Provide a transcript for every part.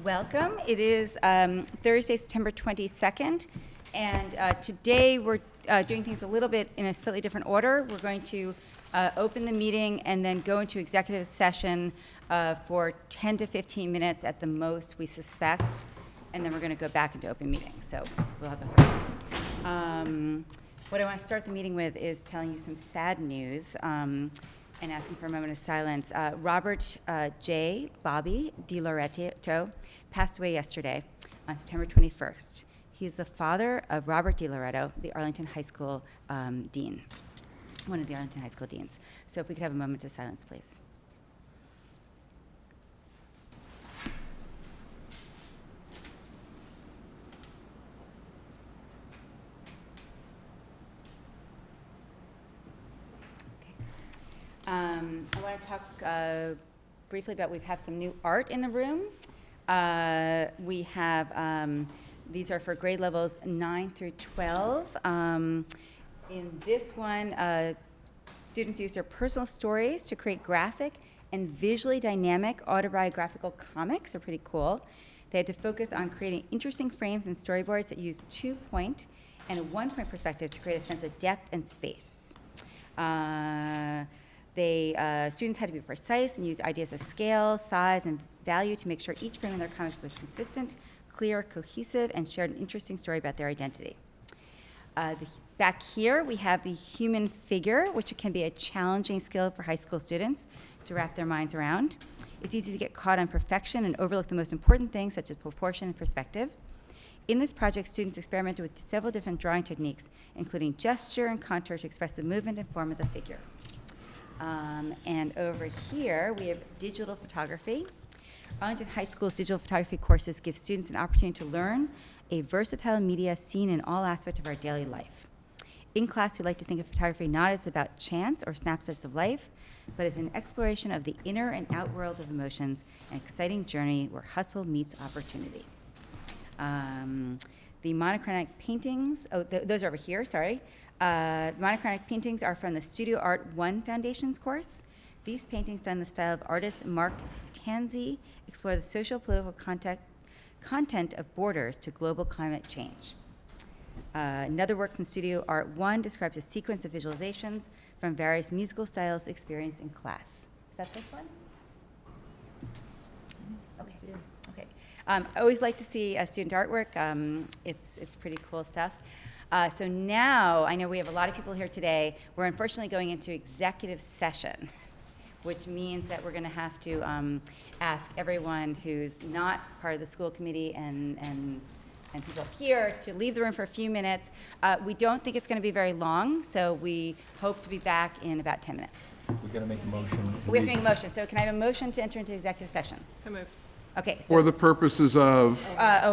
welcome. It is Thursday, September 22nd, and today we're doing things a little bit in a slightly different order. We're going to open the meeting and then go into executive session for 10 to 15 minutes at the most, we suspect, and then we're going to go back into open meeting. So we'll have a first. What I want to start the meeting with is telling you some sad news. And asking for a moment of silence. Robert J. Bobby DiLoretto passed away yesterday on September 21st. He is the father of Robert DiLoretto, the Arlington High School dean, one of the Arlington High School deans. So if we could have a moment of silence, please. I want to talk briefly about, we have some new art in the room. We have, these are for grade levels 9 through 12. In this one, students use their personal stories to create graphic and visually dynamic autobiographical comics. They're pretty cool. They had to focus on creating interesting frames and storyboards that use 2-point and a 1-point perspective to create a sense of depth and space. Students had to be precise and use ideas of scale, size, and value to make sure each frame in their comic was consistent, clear, cohesive, and shared an interesting story about their identity. Back here, we have the human figure, which can be a challenging skill for high school students to wrap their minds around. It's easy to get caught on perfection and overlook the most important things, such as proportion and perspective. In this project, students experimented with several different drawing techniques, including gesture and contour to express the movement and form of the figure. And over here, we have digital photography. Arlington High School's digital photography courses give students an opportunity to learn a versatile media seen in all aspects of our daily life. In class, we like to think of photography not as about chance or snapshots of life, but as an exploration of the inner and out world of emotions, an exciting journey where hustle meets opportunity. The monochromatic paintings, those are over here, sorry. Monochromatic paintings are from the Studio Art 1 Foundations course. These paintings, done in the style of artist Mark Tanzi, explore the social political content of borders to global climate change. Another work from Studio Art 1 describes a sequence of visualizations from various musical styles experienced in class. Is that this one? Okay. Okay. I always like to see student artwork. It's pretty cool stuff. So now, I know we have a lot of people here today. We're unfortunately going into executive session, which means that we're going to have to ask everyone who's not part of the school committee and people up here to leave the room for a few minutes. We don't think it's going to be very long, so we hope to be back in about 10 minutes. We're going to make a motion. We have to make a motion. So can I have a motion to enter into executive session? So moved. Okay. So, For the purposes of?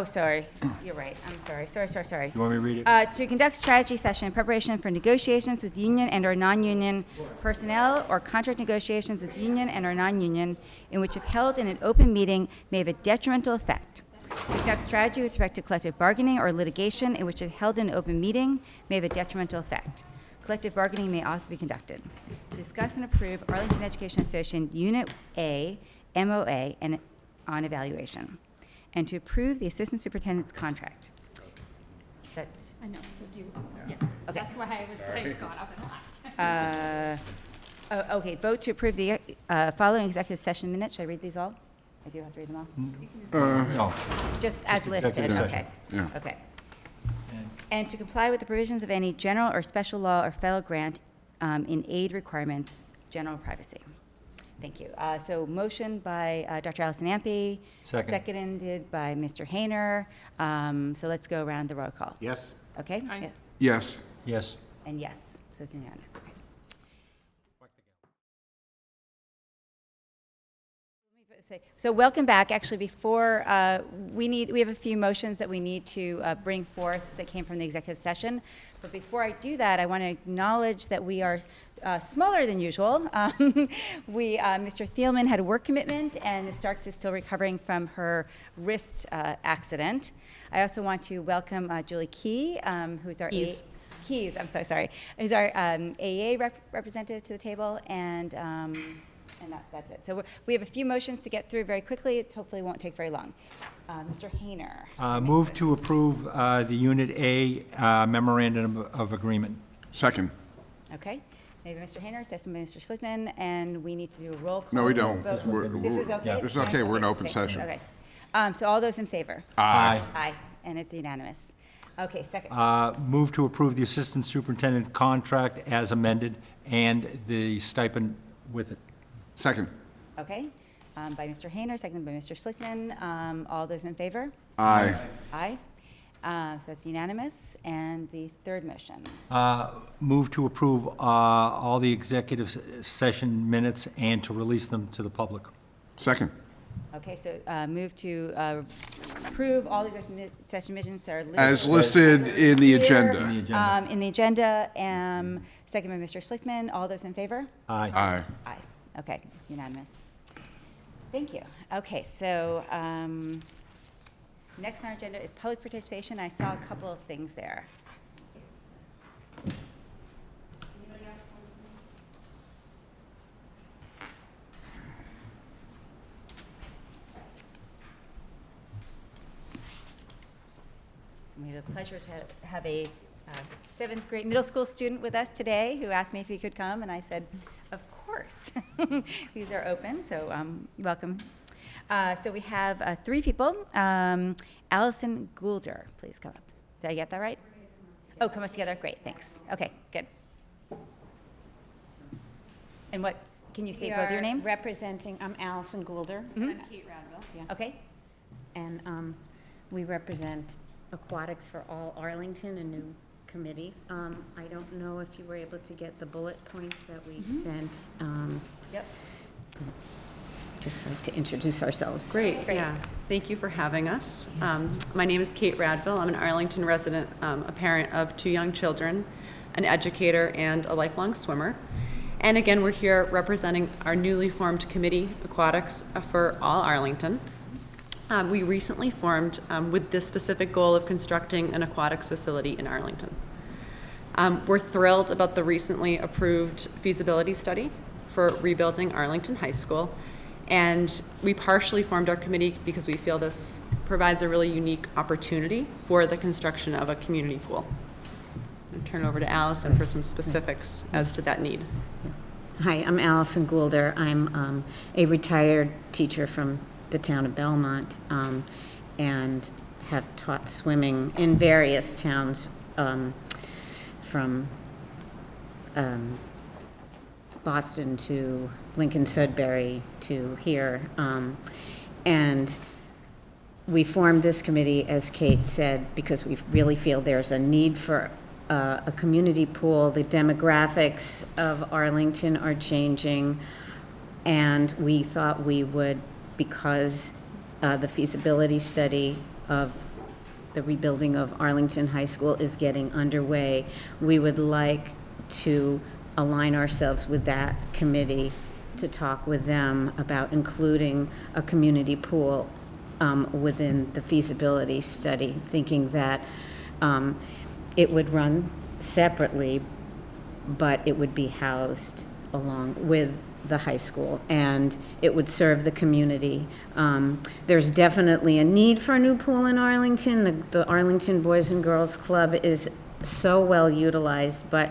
Sorry. You're right. I'm sorry. Sorry. You want me to read it? To conduct strategy session in preparation for negotiations with union and or non-union personnel or contract negotiations with union and or non-union in which if held in an open meeting may have a detrimental effect. To conduct strategy with respect to collective bargaining or litigation in which if held in an open meeting may have a detrimental effect. Collective bargaining may also be conducted. To discuss and approve Arlington Education Association Unit A, MOA, and on evaluation, and to approve the assistant superintendent's contract. That I know, so do, yeah. Okay. That's why I was like, got up and left. okay, vote to approve the following executive session minutes. Should I read these all? I do have to read them all? No. Just as listed, executive okay. session. Yeah. Okay. And to comply with the provisions of any general or special law or federal grant in aid requirements, general privacy. Thank you. So motion by Dr. Allison Ampe. Second. Seconded by Mr. Hayner. So let's go around the roll call. Yes. Okay? Aye. Yeah. Yes. Yes. And yes. So it's unanimous. Okay. So welcome back. Actually, before we have a few motions that we need to bring forth that came from the executive session. But before I do that, I want to acknowledge that we are smaller than usual. Mr. Thielman had a work commitment, and Ms. Starks is still recovering from her wrist accident. I also want to welcome Julie Key, who's our Keys. I'm so sorry. Who's our AEA representative to the table, and And that's it. So we have a few motions to get through very quickly. It hopefully won't take very long. Mr. Hayner. Move to approve the Unit A memorandum of agreement. Second. Okay. Maybe Mr. Hayner, second by Mr. Schlickman, and we need to do a roll call. No, we don't. vote. This is okay? This is okay, we're in open Thanks. session. Okay. So all those in favor? Aye. Aye, and it's unanimous. Okay, second. Move to approve the Assistant Superintendent contract as amended and the stipend with it. Second. Okay, by Mr. Hayner, second by Mr. Schlickman. All those in favor? Aye. Aye. So that's unanimous. And the third motion. Move to approve all the executive session minutes and to release them to the public. Second. Okay, so move to approve all the executive session missions that are listed. As listed in the here, agenda. In the agenda, second by Mr. Schlickman. All those in favor? Aye. Aye. Aye. Okay, it's unanimous. Thank you. Okay, so next on our agenda is public participation. I saw a couple of things there. We have the pleasure to have a seventh grade middle school student with us today who asked me if he could come, and I said, of course. These are open, so welcome. So we have three people. Allison Goulder, please come up. Did I get that right? Oh, come up together. Great, thanks. Okay, good. And what, can you say both your names? Representing, I'm Allison Goulder, I'm Kate Radville. yeah, Okay, and we represent Aquatics for All Arlington, a new committee. I don't know if you were able to get the bullet points that we sent. yep. Just like to introduce ourselves. Great, Great. yeah. Thank you for having us. My name is Kate Radville. I'm an Arlington resident, a parent of 2 young children, an educator, and a lifelong swimmer. And again, we're here representing our newly formed committee, Aquatics for All Arlington. We recently formed with the specific goal of constructing an aquatics facility in Arlington. We're thrilled about the recently approved feasibility study for rebuilding Arlington High School. And we partially formed our committee because we feel this provides a really unique opportunity for the construction of a community pool. I'll turn over to Allison for some specifics as to that need. Hi, I'm Allison Goulder. I'm a retired teacher from the town of Belmont, and have taught swimming in various towns, from Boston to Lincoln Sudbury to here. And we formed this committee, as Kate said, because we really feel there's a need for a community pool. The demographics of Arlington are changing, and we thought we would, because the feasibility study of the rebuilding of Arlington High School is getting underway, we would like to align ourselves with that committee to talk with them about including a community pool within the feasibility study, thinking that it would run separately, but it would be housed along with the high school, and it would serve the community. There's definitely a need for a new pool in Arlington. The Arlington Boys and Girls Club is so well utilized, but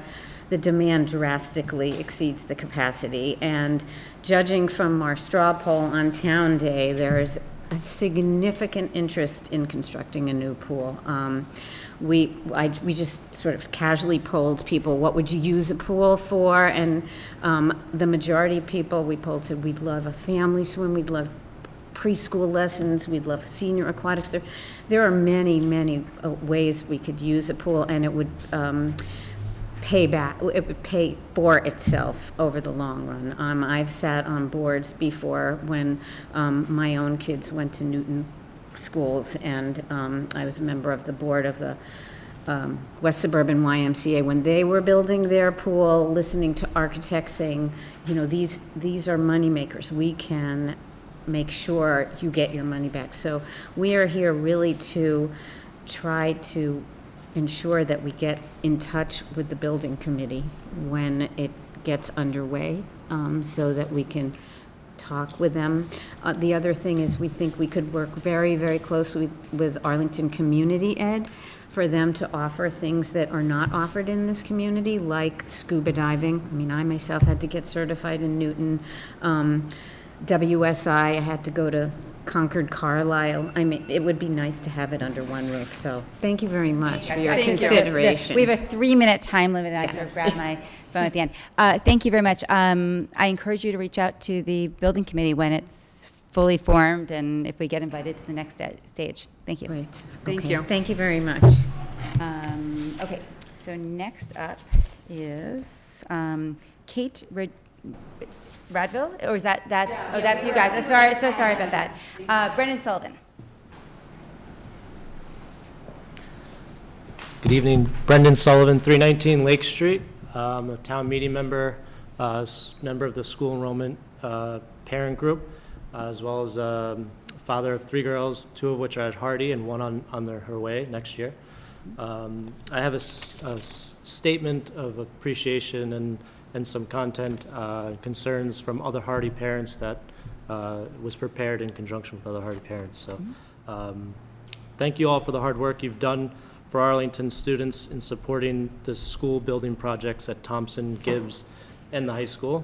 the demand drastically exceeds the capacity. And judging from our straw poll on Town Day, there's a significant interest in constructing a new pool. We just sort of casually polled people, what would you use a pool for? And the majority of people we polled said, we'd love a family swim, we'd love preschool lessons, we'd love senior aquatics. There are many, many ways we could use a pool, and it would it would pay for itself over the long run. I've sat on boards before when my own kids went to Newton schools, and I was a member of the board of the West Suburban YMCA when they were building their pool, listening to architects saying, you know, these are money makers. We can make sure you get your money back. So we are here really to try to ensure that we get in touch with the building committee when it gets underway, so that we can talk with them. The other thing is we think we could work very, very closely with Arlington Community Ed for them to offer things that are not offered in this community, like scuba diving. I mean, I myself had to get certified in Newton. WSI, I had to go to Concord Carlisle. I mean, it would be nice to have it under one roof, so thank you very much for your Thank you. consideration. We have a 3-minute time limit, and I sort of grabbed my phone at the end. Thank you very much. I encourage you to reach out to the building committee when it's fully formed, and if we get invited to the next stage. Thank you. Great. Thank Okay. you. Thank you very much. Okay, so next up is Kate Radville, or is that's you guys. So sorry about that. Brendan Sullivan. Good evening, Brendan Sullivan, 319 Lake Street. I'm a town meeting member, member of the school enrollment parent group, as well as father of 3 girls, 2 of which are at Hardy and 1 on her way next year. I have a statement of appreciation and some content concerns from other Hardy parents that was prepared in conjunction with other Hardy parents. So thank you all for the hard work you've done for Arlington students in supporting the school building projects at Thompson, Gibbs, and the high school,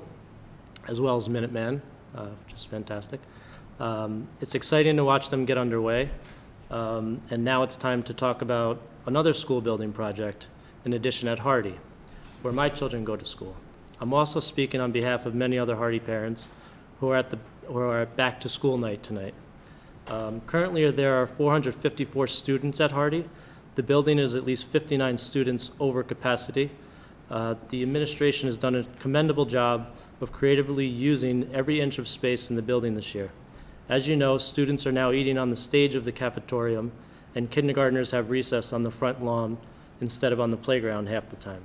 as well as Minuteman, which is fantastic. It's exciting to watch them get underway, and now it's time to talk about another school building project, in addition at Hardy, where my children go to school. I'm also speaking on behalf of many other Hardy parents who are at back to school night tonight. Currently, there are 454 students at Hardy. The building is at least 59 students over capacity. The administration has done a commendable job of creatively using every inch of space in the building this year. As you know, students are now eating on the stage of the cafetorium, and kindergartners have recess on the front lawn instead of on the playground half the time.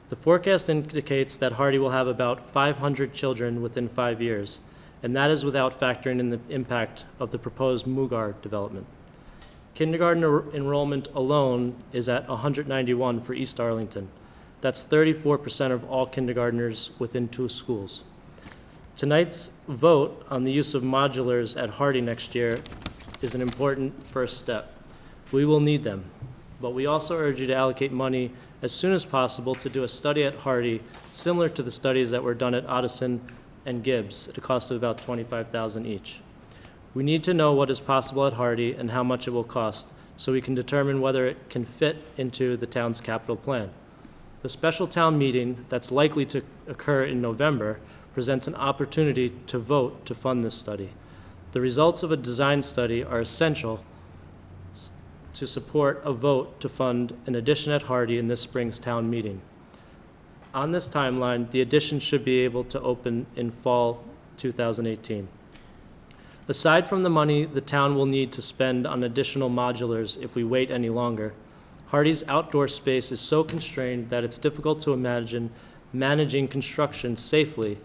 The forecast indicates that Hardy will have about 500 children within 5 years, and that is without factoring in the impact of the proposed Mugar development. Kindergarten enrollment alone is at 191 for East Arlington. That's 34% of all kindergartners within 2 schools. Tonight's vote on the use of modulars at Hardy next year is an important first step. We will need them, but we also urge you to allocate money as soon as possible to do a study at Hardy similar to the studies that were done at Ottoson and Gibbs at a cost of about $25,000 each. We need to know what is possible at Hardy and how much it will cost so we can determine whether it can fit into the town's capital plan. The special town meeting that's likely to occur in November presents an opportunity to vote to fund this study. The results of a design study are essential to support a vote to fund an addition at Hardy in this spring's town meeting. On this timeline, the addition should be able to open in fall 2018. Aside from the money the town will need to spend on additional modulars if we wait any longer, Hardy's outdoor space is so constrained that it's difficult to imagine managing construction safely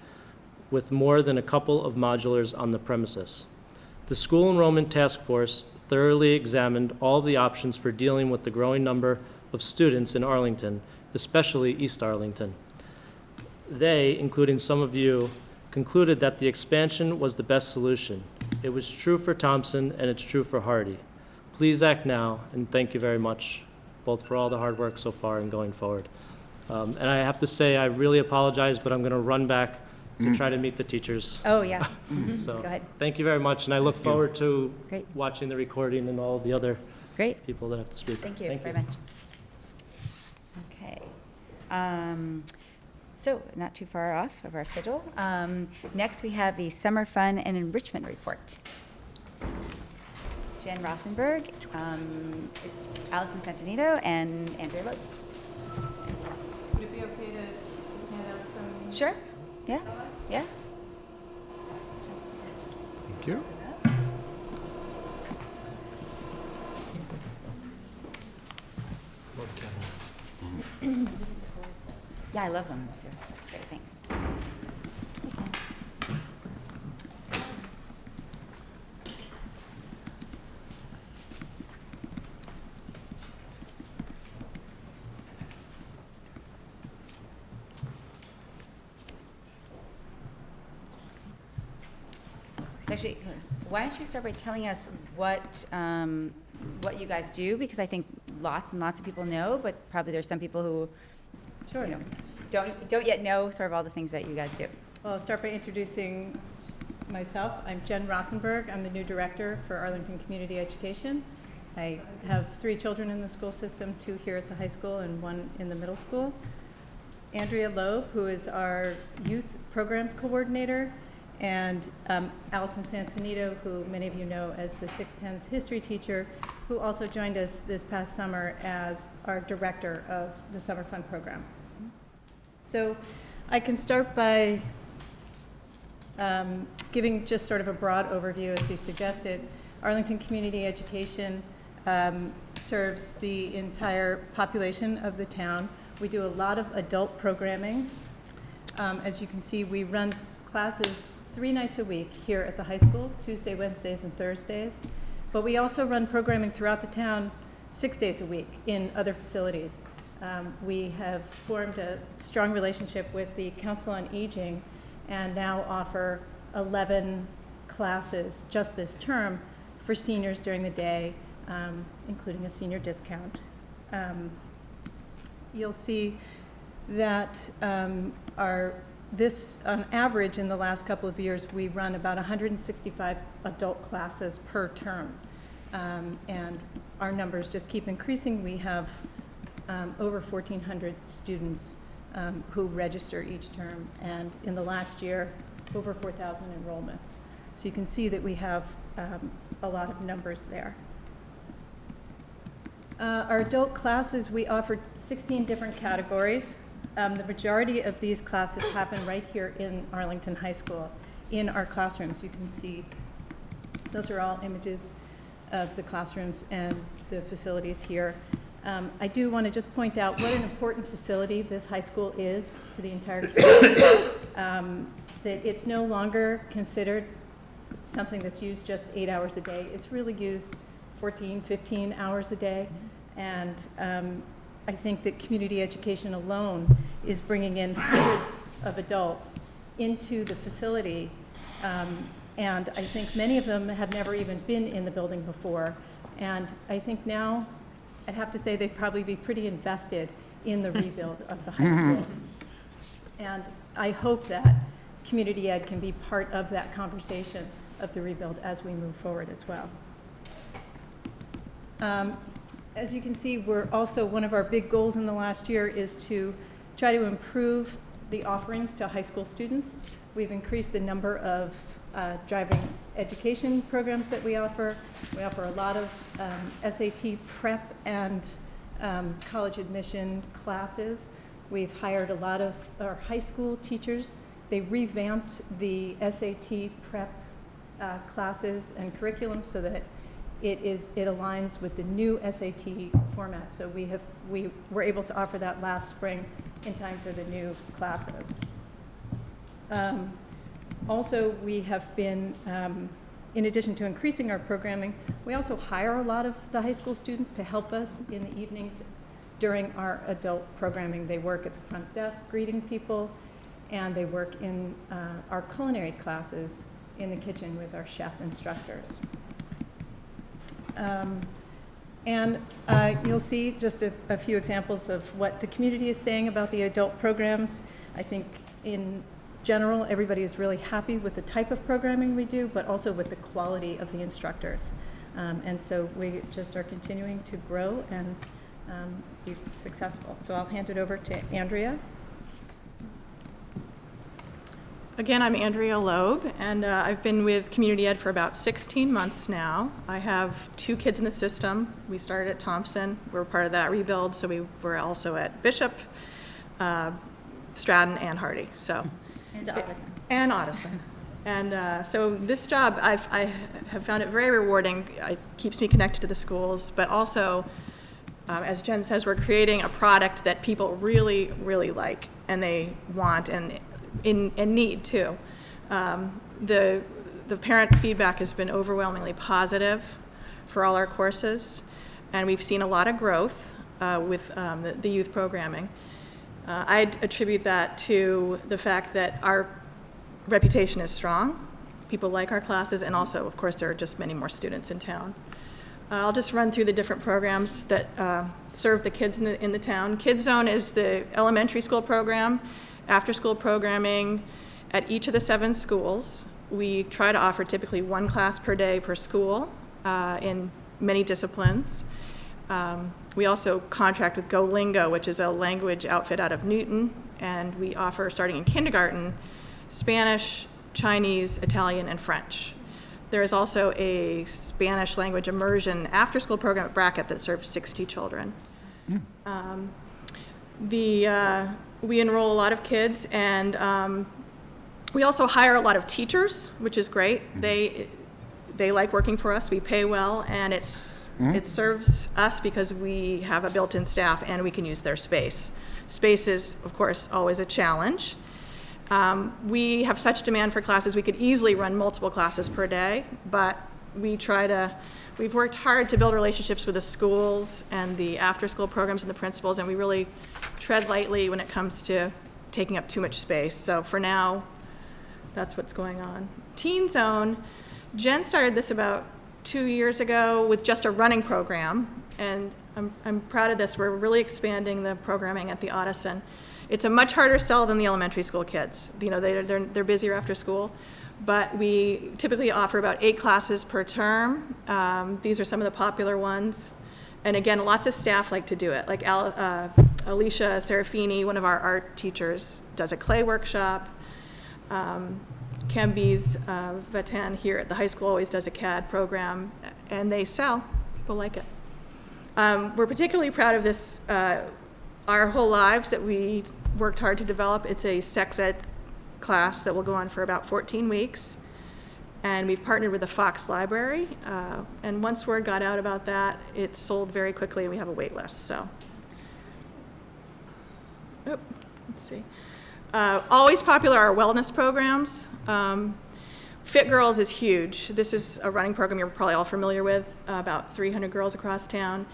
with more than a couple of modulars on the premises. The School Enrollment Task Force thoroughly examined all of the options for dealing with the growing number of students in Arlington, especially East Arlington. They, including some of you, concluded that the expansion was the best solution. It was true for Thompson, and it's true for Hardy. Please act now, and thank you very much, both for all the hard work so far and going forward. And I have to say, I really apologize, but I'm going to run back to try to meet the teachers. Oh, yeah. So, Go ahead. thank you very much, and I look forward to Great. watching the recording and all the other Great. people that have to speak. Thank you very much. Okay. So, not too far off of our schedule. Next, we have the Summer Fun and Enrichment Report. Jen Rothenberg, Allison Santonito, and Andrea Loeb. Would it be okay to just hand out some? Sure? Yeah? Yeah? Thank you. Yeah, I love them. So, great, thanks. So actually, why don't you start by telling us what you guys do? Because I think lots and lots of people know, but probably there's some people who, Sure. you know, don't yet know sort of all the things that you guys do. Well, I'll start by introducing myself. I'm Jen Rothenberg. I'm the new director for Arlington Community Education. I have 3 children in the school system, 2 here at the high school and 1 in the middle school. Andrea Loeb, who is our youth programs coordinator, and Allison Sansanito, who many of you know as the 610's history teacher, who also joined us this past summer as our director of the Summer Fun program. So I can start by giving just sort of a broad overview, as you suggested. Arlington Community Education serves the entire population of the town. We do a lot of adult programming. As you can see, we run classes 3 nights a week here at the high school, Tuesday, Wednesdays, and Thursdays. But we also run programming throughout the town 6 days a week in other facilities. We have formed a strong relationship with the Council on Aging and now offer 11 classes just this term for seniors during the day, including a senior discount. You'll see that on average in the last couple of years, we run about 165 adult classes per term. And our numbers just keep increasing. We have over 1,400 students who register each term, and in the last year, over 4,000 enrollments. So you can see that we have a lot of numbers there. Our adult classes, we offer 16 different categories. The majority of these classes happen right here in Arlington High School in our classrooms. You can see those are all images of the classrooms and the facilities here. I do want to just point out what an important facility this high school is to the entire community. That it's no longer considered something that's used just 8 hours a day. It's really used 14, 15 hours a day. And I think that community education alone is bringing in hundreds of adults into the facility. And I think many of them have never even been in the building before. And I think now, I'd have to say they'd probably be pretty invested in the rebuild of the high school. And I hope that community ed can be part of that conversation of the rebuild as we move forward as well. As you can see, we're also, one of our big goals in the last year is to try to improve the offerings to high school students. We've increased the number of driving education programs that we offer. We offer a lot of SAT prep and college admission classes. We've hired a lot of our high school teachers. They revamped the SAT prep classes and curriculum so that it aligns with the new SAT format. So we were able to offer that last spring in time for the new classes. Also, we have been, in addition to increasing our programming, we also hire a lot of the high school students to help us in the evenings during our adult programming. They work at the front desk greeting people, and they work in our culinary classes in the kitchen with our chef instructors. And you'll see just a few examples of what the community is saying about the adult programs. I think in general, everybody is really happy with the type of programming we do, but also with the quality of the instructors. And so we just are continuing to grow and be successful. So I'll hand it over to Andrea. Again, I'm Andrea Loeb, and I've been with Community Ed for about 16 months now. I have 2 kids in the system. We started at Thompson. We're part of that rebuild, so we were also at Bishop, Stratton, and Hardy. So, And Ottoson. And Ottoson. And so this job, I have found it very rewarding. It keeps me connected to the schools, but also, as Jen says, we're creating a product that people really, really like, and they want, and need too. The parent feedback has been overwhelmingly positive for all our courses, and we've seen a lot of growth with the youth programming. I'd attribute that to the fact that our reputation is strong. People like our classes, and also, of course, there are just many more students in town. I'll just run through the different programs that serve the kids in the town. Kids Zone is the elementary school program, after-school programming at each of the 7 schools. We try to offer typically 1 class per day per school in many disciplines. We also contract with GoLingo, which is a language outfit out of Newton, and we offer, starting in kindergarten, Spanish, Chinese, Italian, and French. There is also a Spanish language immersion after-school program at Brackett that serves 60 children. We enroll a lot of kids, and we also hire a lot of teachers, which is great. They like working for us. We pay well, and it serves us because we have a built-in staff and we can use their space. Space is, of course, always a challenge. We have such demand for classes, we could easily run multiple classes per day, but we've worked hard to build relationships with the schools and the after-school programs and the principals, and we really tread lightly when it comes to taking up too much space. So for now, that's what's going on. Teen Zone, Jen started this about 2 years ago with just a running program, and I'm proud of this. We're really expanding the programming at the Audison. It's a much harder sell than the elementary school kids. You know, they're busier after school, but we typically offer about 8 classes per term. These are some of the popular ones. And again, lots of staff like to do it. Like Alicia Serafini, one of our art teachers, does a clay workshop. Kembi's Vatan here at the high school always does a CAD program, and they sell. People like it. We're particularly proud of this, Our Whole Lives, that we worked hard to develop. It's a sex ed class that will go on for about 14 weeks. And we've partnered with the Fox Library. And once word got out about that, it sold very quickly, and we have a wait list. So, let's see. Always popular are wellness programs. Fit Girls is huge. This is a running program you're probably all familiar with, about 300 girls across town.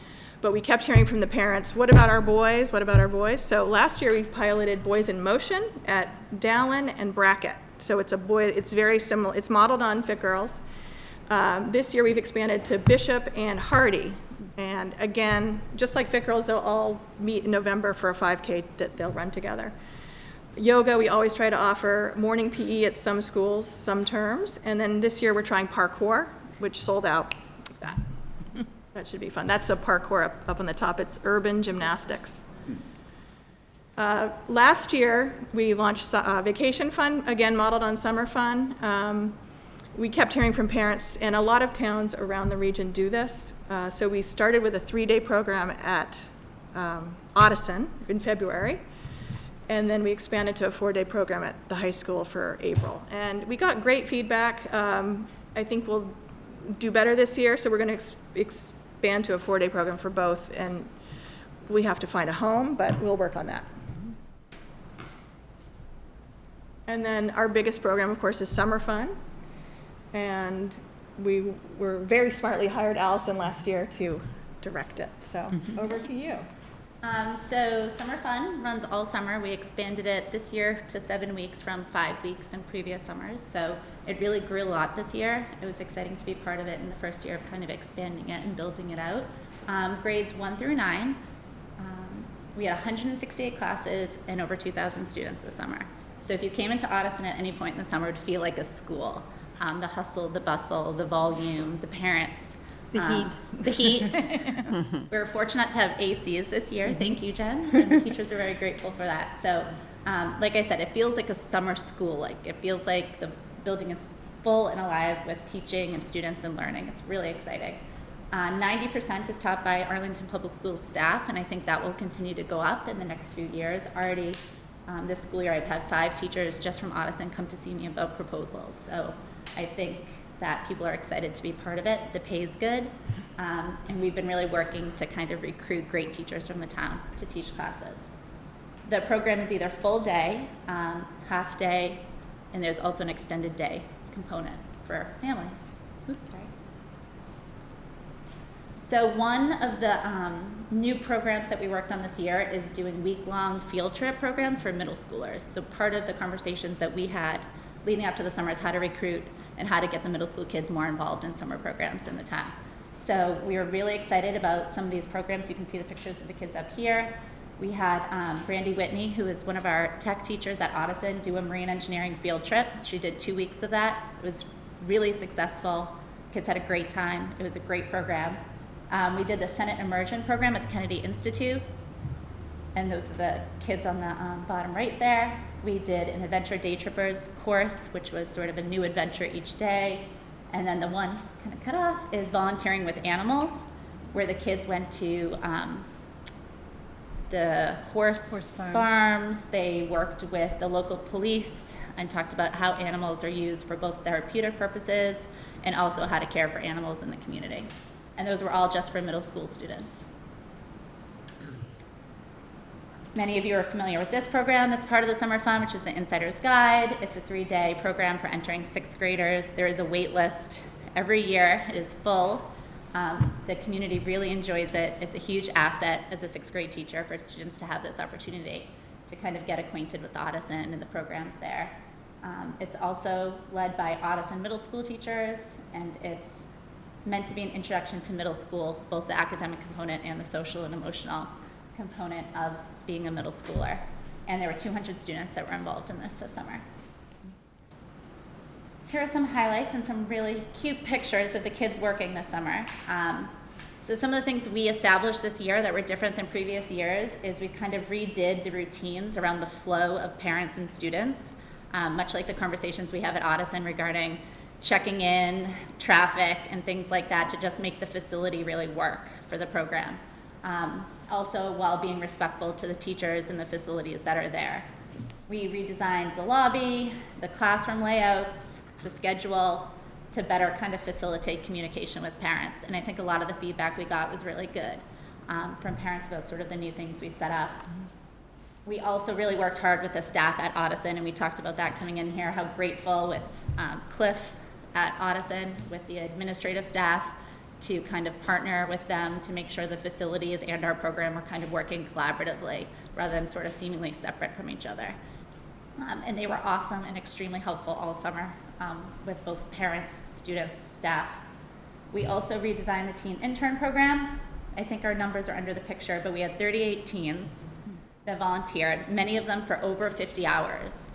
But we kept hearing from the parents, what about our boys? What about our boys? So last year we piloted Boys in Motion at Dallin and Brackett. So it's very similar, it's modeled on Fit Girls. This year we've expanded to Bishop and Hardy. And again, just like Fit Girls, they'll all meet in November for a 5K that they'll run together. Yoga, we always try to offer morning PE at some schools, some terms. And then this year we're trying parkour, which sold out. That should be fun. That's a parkour up on the top. It's urban gymnastics. Last year, we launched Vacation Fun, again modeled on Summer Fun. We kept hearing from parents, and a lot of towns around the region do this. So we started with a 3-day program at Audison in February, and then we expanded to a 4-day program at the high school for April. And we got great feedback. I think we'll do better this year, so we're going to expand to a 4-day program for both, and we have to find a home, but we'll work on that. And then our biggest program, of course, is Summer Fun, and we were very smartly hired Allison last year to direct it. So over to you. So Summer Fun runs all summer. We expanded it this year to 7 weeks from 5 weeks in previous summers. So it really grew a lot this year. It was exciting to be part of it in the first year of kind of expanding it and building it out. Grades 1 through 9, we had 168 classes and over 2,000 students this summer. So if you came into Audison at any point in the summer, it would feel like a school. The hustle, the bustle, the volume, the parents. The heat. We were fortunate to have ACs this year. Thank you, Jen. And the teachers are very grateful for that. So, like I said, it feels like a summer school. Like it feels like the building is full and alive with teaching and students and learning. It's really exciting. 90% is taught by Arlington Public Schools staff, and I think that will continue to go up in the next few years. Already this school year, I've had 5 teachers just from Audison come to see me about proposals. So I think that people are excited to be part of it. The pay is good, and we've been really working to kind of recruit great teachers from the town to teach classes. The program is either full day, half day, and there's also an extended day component for families. Oops, sorry. So one of the new programs that we worked on this year is doing week-long field trip programs for middle schoolers. So part of the conversations that we had leading up to the summers, how to recruit and how to get the middle school kids more involved in summer programs in the town. So we were really excited about some of these programs. You can see the pictures of the kids up here. We had Brandy Whitney, who is one of our tech teachers at Audison, do a marine engineering field trip. She did 2 weeks of that. It was really successful. Kids had a great time. It was a great program. We did the Senate Immersion program at the Kennedy Institute, and those are the kids on the bottom right there. We did an Adventure Day Trippers course, which was sort of a new adventure each day. And then the one kind of cut off is volunteering with animals, where the kids went to the horse farms. They worked with the local police and talked about how animals are used for both therapeutic purposes and also how to care for animals in the community. And those were all just for middle school students. Many of you are familiar with this program that's part of the Summer Fun, which is the Insider's Guide. It's a 3-day program for entering 6th graders. There is a wait list every year. It is full. The community really enjoys it. It's a huge asset as a 6th grade teacher for students to have this opportunity to kind of get acquainted with Audison and the programs there. It's also led by Audison middle school teachers, and it's meant to be an introduction to middle school, both the academic component and the social and emotional component of being a middle schooler. And there were 200 students that were involved in this summer. Here are some highlights and some really cute pictures of the kids working this summer. So some of the things we established this year that were different than previous years is we kind of redid the routines around the flow of parents and students, much like the conversations we have at Audison regarding checking in, traffic, and things like that to just make the facility really work for the program. Also while being respectful to the teachers and the facilities that are there. We redesigned the lobby, the classroom layouts, the schedule to better kind of facilitate communication with parents. And I think a lot of the feedback we got was really good from parents about sort of the new things we set up. We also really worked hard with the staff at Audison, and we talked about that coming in here, how grateful with Cliff at Audison, with the administrative staff, to kind of partner with them to make sure the facilities and our program are kind of working collaboratively rather than sort of seemingly separate from each other. And they were awesome and extremely helpful all summer with both parents, students, staff. We also redesigned the teen intern program. I think our numbers are under the picture, but we had 38 teens that volunteered, many of them for over 50 hours.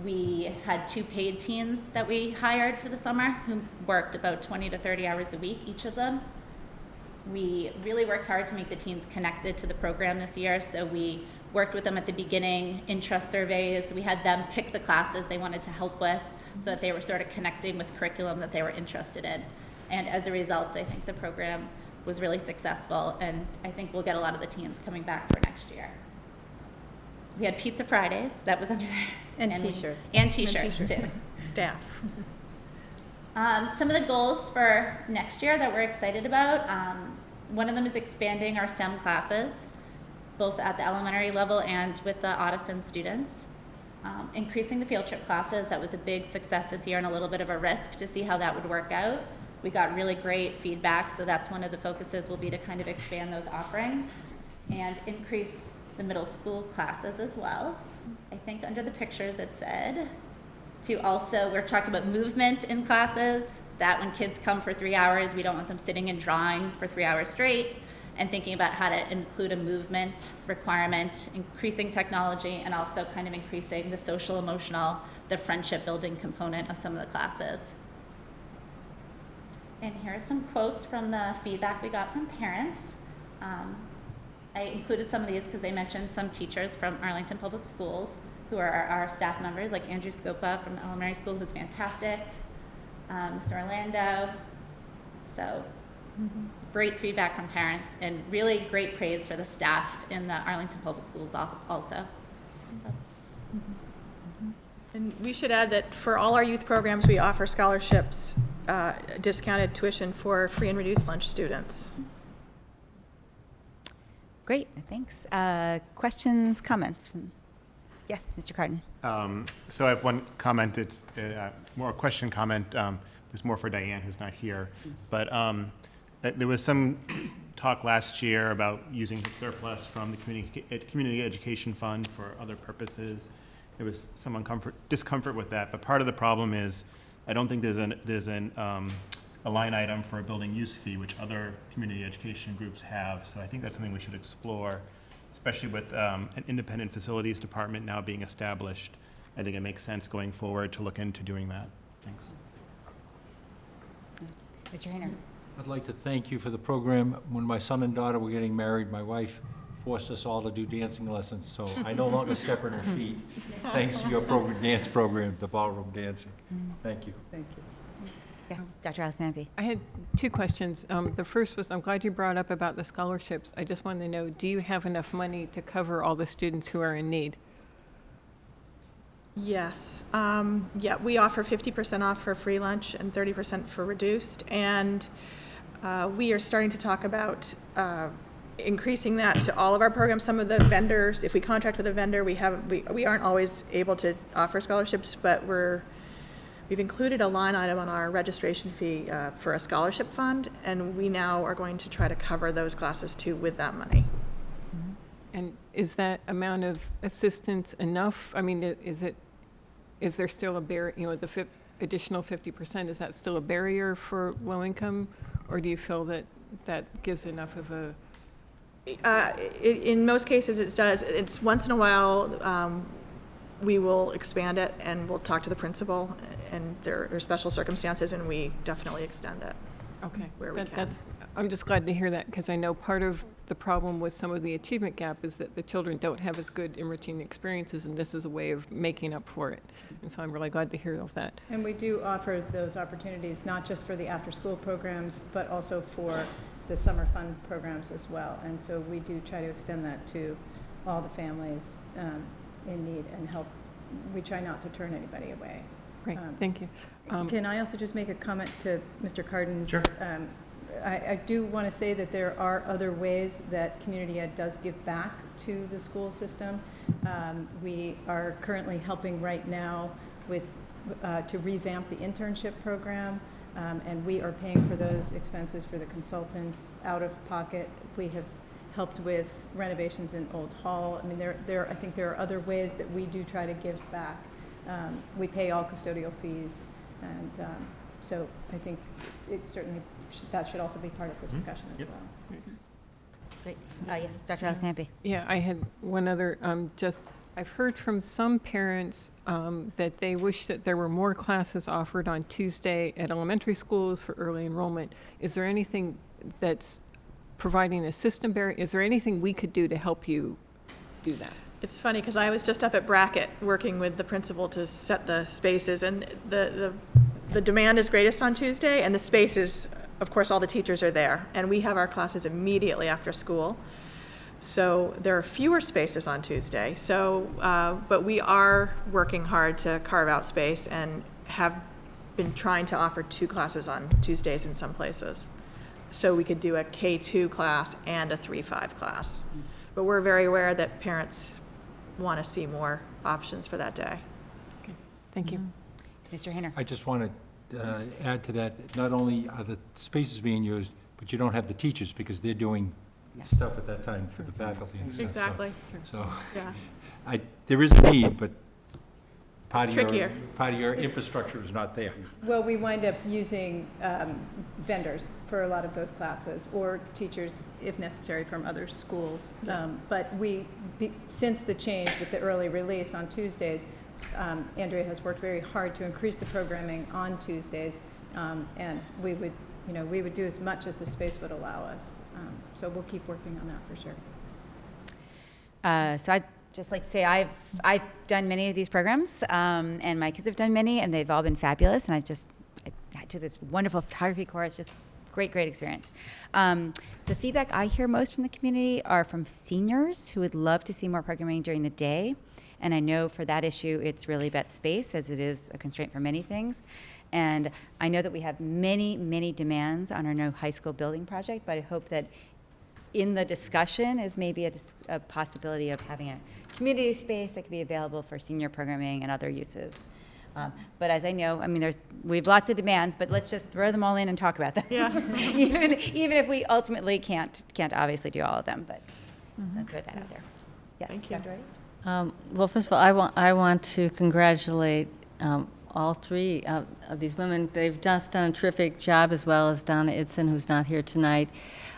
We had 2 paid teens that we hired for the summer who worked about 20 to 30 hours a week, each of them. We really worked hard to make the teens connected to the program this year, so we worked with them at the beginning, interest surveys. We had them pick the classes they wanted to help with so that they were sort of connecting with curriculum that they were interested in. And as a result, I think the program was really successful, and I think we'll get a lot of the teens coming back for next year. We had Pizza Fridays, that was under there. And t-shirts. And t-shirts too. Staff. Some of the goals for next year that we're excited about, one of them is expanding our STEM classes, both at the elementary level and with the Audison students. Increasing the field trip classes, that was a big success this year and a little bit of a risk to see how that would work out. We got really great feedback, so that's one of the focuses will be to kind of expand those offerings and increase the middle school classes as well. I think under the pictures it said to also, we're talking about movement in classes, that when kids come for 3 hours, we don't want them sitting and drawing for 3 hours straight, and thinking about how to include a movement requirement, increasing technology, and also kind of increasing the social, emotional, the friendship building component of some of the classes. And here are some quotes from the feedback we got from parents. I included some of these because they mentioned some teachers from Arlington Public Schools who are our staff members, like Andrew Scopa from the elementary school, who's fantastic, Mr. Orlando. So great feedback from parents and really great praise for the staff in the Arlington Public Schools also. And we should add that for all our youth programs, we offer scholarships, discounted tuition for free and reduced lunch students. Great, thanks. Questions, comments? Yes, Mr. Carton. So I have one comment. It's more a question comment. It's more for Diane, who's not here. But there was some talk last year about using the surplus from the community education fund for other purposes. there was some discomfort with that. But part of the problem is, I don't think there's a line item for a building use fee, which other community education groups have. So I think that's something we should explore, especially with an independent facilities department now being established. I think it makes sense going forward to look into doing that. Thanks. Mr. Hayner? I'd like to thank you for the program. When my son and daughter were getting married, my wife forced us all to do dancing lessons, so I no longer step on her feet, thanks to your dance program, the ballroom dancing. Thank you. Thank you. Yes, Dr. Allison I had two questions. The first was, I'm glad you brought up about the scholarships. I just wanted to know, do you have enough money to cover all the students who are in need? Yes. Yeah, we offer 50% off for free lunch and 30% for reduced. And we are starting to talk about increasing that to all of our programs. Some of the vendors, if we contract with a vendor, we aren't always able to offer scholarships, but we've included a line item on our registration fee for a scholarship fund, and we now are going to try to cover those classes too with that money. And is that amount of assistance enough? I mean, is there still a barrier, the additional 50%, is that still a barrier for low income? Or do you feel that that gives enough of a? In most cases, it does. It's once in a while, we will expand it and we'll talk to the principal, and there are special circumstances, and we definitely extend it. Okay, where we can. I'm just glad to hear that, because I know part of the problem with some of the achievement gap is that the children don't have as good enriching experiences, and this is a way of making up for it. And so I'm really glad to hear of that. And we do offer those opportunities, not just for the after-school programs, but also for the summer fun programs as well. And so we do try to extend that to all the families in need and help. We try not to turn anybody away. Great, thank you. Can I also just make a comment to Mr. Cardin's? Sure. I do want to say that there are other ways that community ed does give back to the school system. We are currently helping right now with to revamp the internship program, and we are paying for those expenses for the consultants out of pocket. We have helped with renovations in Old Hall. I mean, I think there are other ways that we do try to give back. We pay all custodial fees, and so I think it certainly that should also be part of the discussion as well. Great. Yes, Dr. Allison. Yeah, I had one other, I've heard from some parents that they wish that there were more classes offered on Tuesday at elementary schools for early enrollment. Is there anything that's providing a system barrier? Is there anything we could do to help you do that? It's funny, because I was just up at Brackett working with the principal to set the spaces, and the demand is greatest on Tuesday, and the spaces, of course, all the teachers are there, and we have our classes immediately after school. So there are fewer spaces on Tuesday. So, but we are working hard to carve out space and have been trying to offer 2 classes on Tuesdays in some places. So we could do a K2 class and a 3-5 class. But we're very aware that parents want to see more options for that day. Okay, thank you. Mr. Hayner. I just want to add to that, not only are the spaces being used, but you don't have the teachers because they're doing stuff at that time for the faculty and stuff. Exactly. So, Yeah. there is a need, but part It's of trickier. your infrastructure is not there. Well, we wind up using vendors for a lot of those classes, or teachers, if necessary, from other schools. But since the change with the early release on Tuesdays, Andrea has worked very hard to increase the programming on Tuesdays, and we would do as much as the space would allow us. So we'll keep working on that for sure. So I'd just like to say I've done many of these programs, and my kids have done many, and they've all been fabulous. And I took this wonderful photography course, just great experience. The feedback I hear most from the community are from seniors who would love to see more programming during the day. And I know for that issue, it's really about space, as it is a constraint for many things. And I know that we have many demands on our new high school building project, but I hope that in the discussion is maybe a possibility of having a community space that could be available for senior programming and other uses. But as I know, I mean, we have lots of demands, but let's just throw them all in and talk about them. Yeah. even if we ultimately can't obviously do all of them, but so throw that out there. Yeah, Thank you. Dr. Reddy? Well, first of all, I want to congratulate all three of these women. They've just done a terrific job, as well as Donna Idson, who's not here tonight.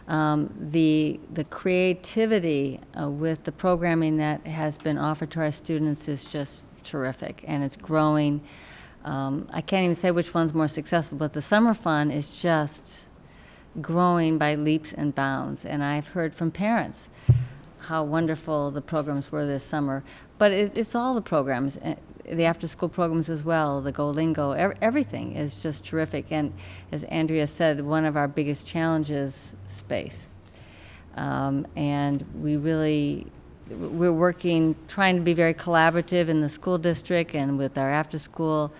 The creativity with the programming that has been offered to our students is just terrific, and it's growing. I can't even say which one's more successful, but the summer fun is just growing by leaps and bounds. And I've heard from parents how wonderful the programs were this summer. But it's all the programs, the after-school programs as well, the Go Lingo, everything is just terrific. And as Andrea said, one of our biggest challenges is space. And we're working, trying to be very collaborative in the school district and with our after-school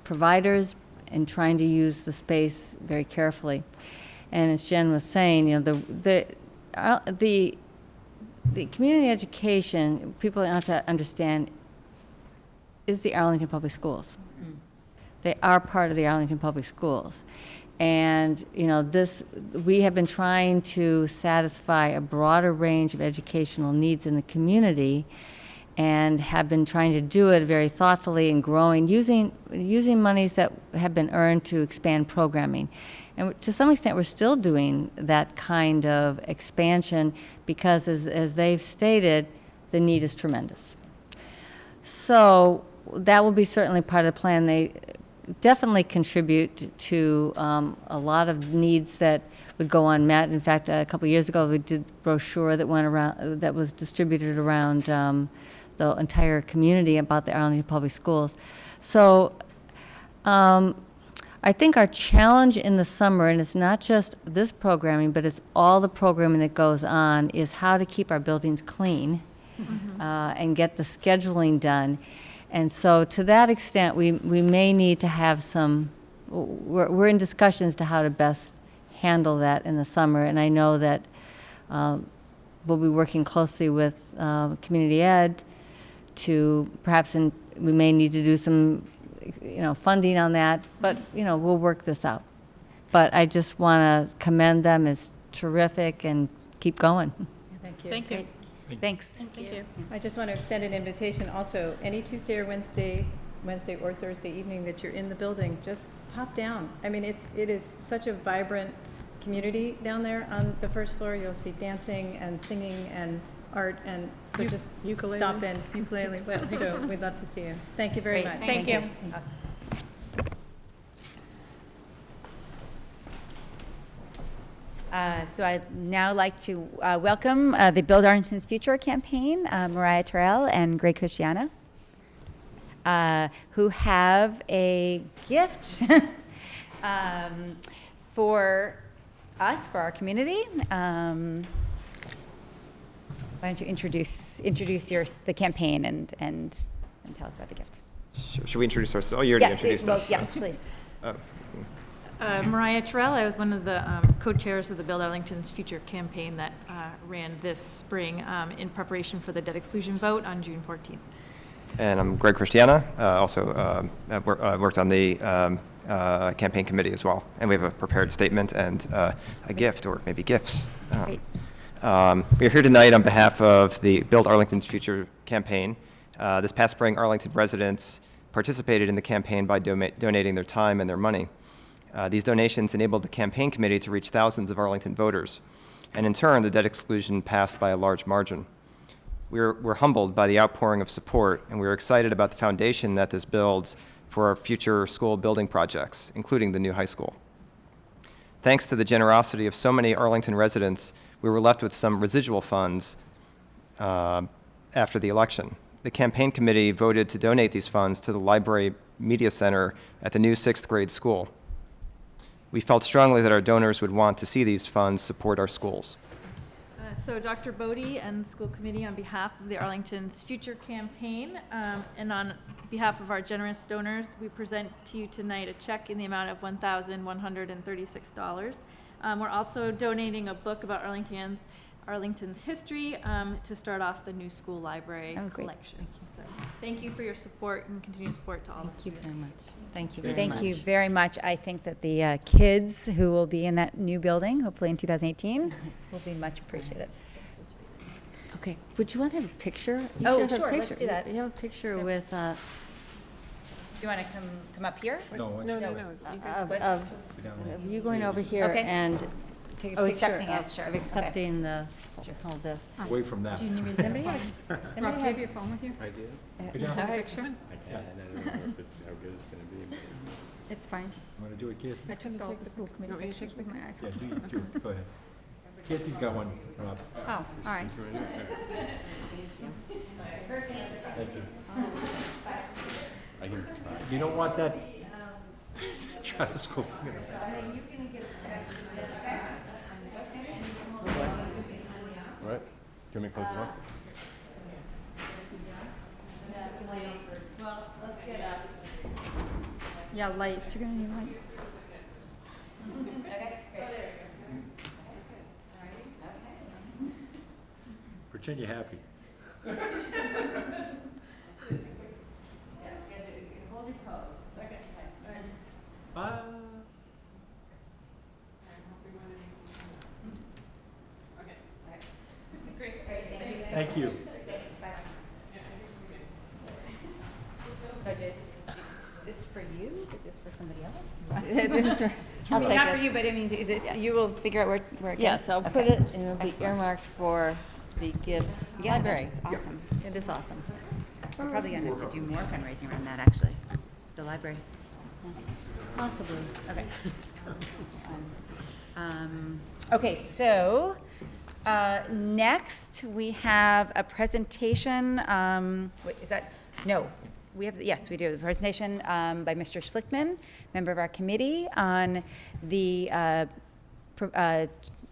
providers, and trying to use the space very carefully. And as Jen was saying, you know, the community education, people have to understand, is the Arlington Public Schools. They are part of the Arlington Public Schools. And, you know, we have been trying to satisfy a broader range of educational needs in the community, and have been trying to do it very thoughtfully and growing, using monies that have been earned to expand programming. And to some extent, we're still doing that kind of expansion because, as they've stated, the need is tremendous. So that will be certainly part of the plan. They definitely contribute to a lot of needs that would go unmet. In fact, a couple of years ago, we did a brochure that went around, that was distributed around the entire community about the Arlington Public Schools. So I think our challenge in the summer, and it's not just this programming, but it's all the programming that goes on, is how to keep our buildings clean and get the scheduling done. And so to that extent, we may need to have we're in discussions to how to best handle that in the summer. And I know that we'll be working closely with community ed to perhaps, we may need to do some, you know, funding on that, but, you know, we'll work this out. But I just want to commend them. It's terrific, and keep going. Thank you. Thank you. Thanks. Thank you. I just want to extend an invitation also, any Tuesday or Wednesday or Thursday evening that you're in the building, just pop down. I mean, it is such a vibrant community down there on the first floor. You'll see dancing and singing and art, and so just ukulele. stop in. Ukulele. So we'd love to see you. Thank you very Great. much. Thank you. So I'd now like to welcome the Build Arlington's Future campaign, Mariah Terrell and Greg Christiana, who have a gift for us, for our community. Why don't you introduce the campaign and tell us about the gift? Should we introduce ourselves? Oh, you already introduced us. Yes, please. Mariah Terrell. I was one of the co-chairs of the Build Arlington's Future campaign that ran this spring in preparation for the debt exclusion vote on June 14th. And I'm Greg Christiana, also worked on the campaign committee as well. And we have a prepared statement and a gift, or maybe gifts. Great. We're here tonight on behalf of the Build Arlington's Future campaign. This past spring, Arlington residents participated in the campaign by donating their time and their money. These donations enabled the campaign committee to reach thousands of Arlington voters, and in turn, the debt exclusion passed by a large margin. We're humbled by the outpouring of support, and we're excited about the foundation that this builds for our future school building projects, including the new high school. Thanks to the generosity of so many Arlington residents, we were left with some residual funds after the election. The campaign committee voted to donate these funds to the Library Media Center at the new 6th grade school. We felt strongly that our donors would want to see these funds support our schools. So Dr. Bodie and the school committee, on behalf of the Arlington's Future campaign and on behalf of our generous donors, we present to you tonight a check in the amount of $1,136. We're also donating a book about Arlington's history to start off the new school library collection. So thank you for your support and continued support to all the students. Thank you very much. Thank you very much. Thank you very much. I think that the kids who will be in that new building, hopefully in 2018, will be much appreciated. Okay, would you want to have a picture? You Oh, should have a sure, let's picture. do that. You have a picture with, Do you want to come up here? No, No, no, no. of you going over here Okay. and take a Oh, picture accepting it, of sure. of Okay. accepting the, all this. away from that. Do you need me, somebody have, somebody have your phone with you? I do. All right, sure. I can, and I don't know if it's how good it's gonna be. It's fine. Want to do it, Casey? I took all the school committee Want me to pictures with my iPhone. Yeah, do it. Go ahead. Casey's got one, Rob. Oh, all right. Thank you. I can try. You don't want that charter school thing in the back. Right? Can we close it off? Well, let's get up. Yeah, lights, you're gonna need lights. Pretend you're happy. Hold your pose. Thank you. So this for you? Is this for somebody else? This is for- I'll take Not for it. you, but I mean, is it, you will figure out where it goes? Yes, I'll put Okay. it, and it'll be Excellent. earmarked for the Gibbs Yeah, Library. that's awesome. It is awesome. We're probably gonna have to do more fundraising around that, actually, the library. Possibly. Okay. Okay, so, next, we have a presentation, wait, is that, no, we have, yes, we do, the presentation by Mr. Schlickman, member of our committee, on the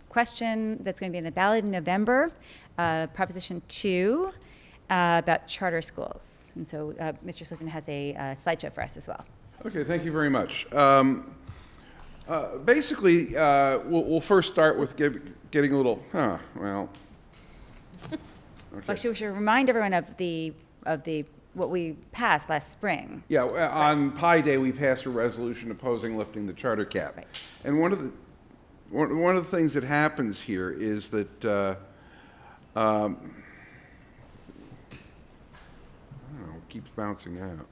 question that's going to be in the ballot in November, Proposition 2, about charter schools. And so Mr. Schlickman has a slideshow for us as well. Okay, thank you very much. Basically, we'll first start with getting a little, Well, we should remind everyone of what we passed last spring. Yeah, on Pi Day, we passed a resolution opposing lifting the charter cap. Right. And one of the things that happens here is that, I don't know, it keeps bouncing out.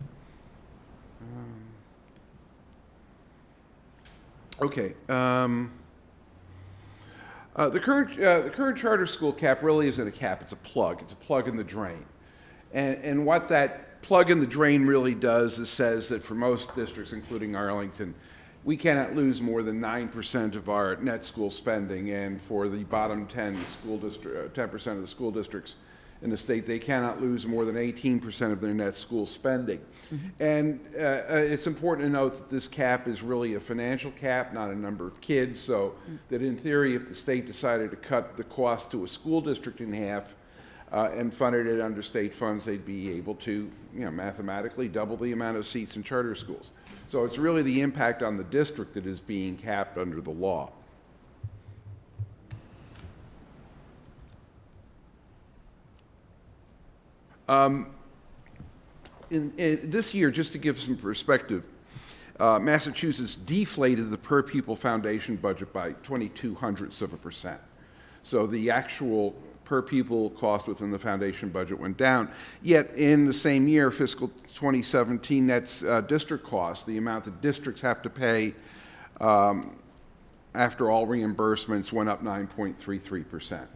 Okay. The current charter school cap really isn't a cap, it's a plug. It's a plug in the drain. And what that plug in the drain really does is says that for most districts, including Arlington, we cannot lose more than 9% of our net school spending. And for the bottom 10% of the school districts in the state, they cannot lose more than 18% of their net school spending. And it's important to note that this cap is really a financial cap, not a number of kids, so that in theory, if the state decided to cut the cost to a school district in half and funded it under state funds, they'd be able to, mathematically double the amount of seats in charter schools. So it's really the impact on the district that is being capped under the law. In this year, just to give some perspective, Massachusetts deflated the per pupil foundation budget by 0.02%. So the actual per pupil cost within the foundation budget went down. Yet in the same year, fiscal 2017, net district costs, the amount that districts have to pay after all reimbursements, went up 9.33%.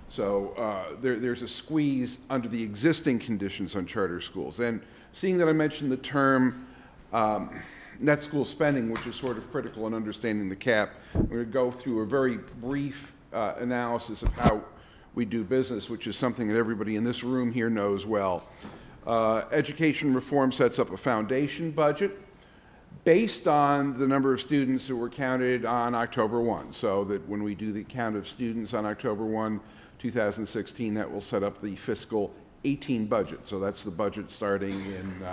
So there's a squeeze under the existing conditions on charter schools. And seeing that I mentioned the term net school spending, which is sort of critical in understanding the cap, I'm going to go through a very brief analysis of how we do business, which is something that everybody in this room here knows well. Education reform sets up a foundation budget based on the number of students who were counted on October 1, so that when we do the count of students on October 1, 2016, that will set up the fiscal 18 budget. So that's the budget starting in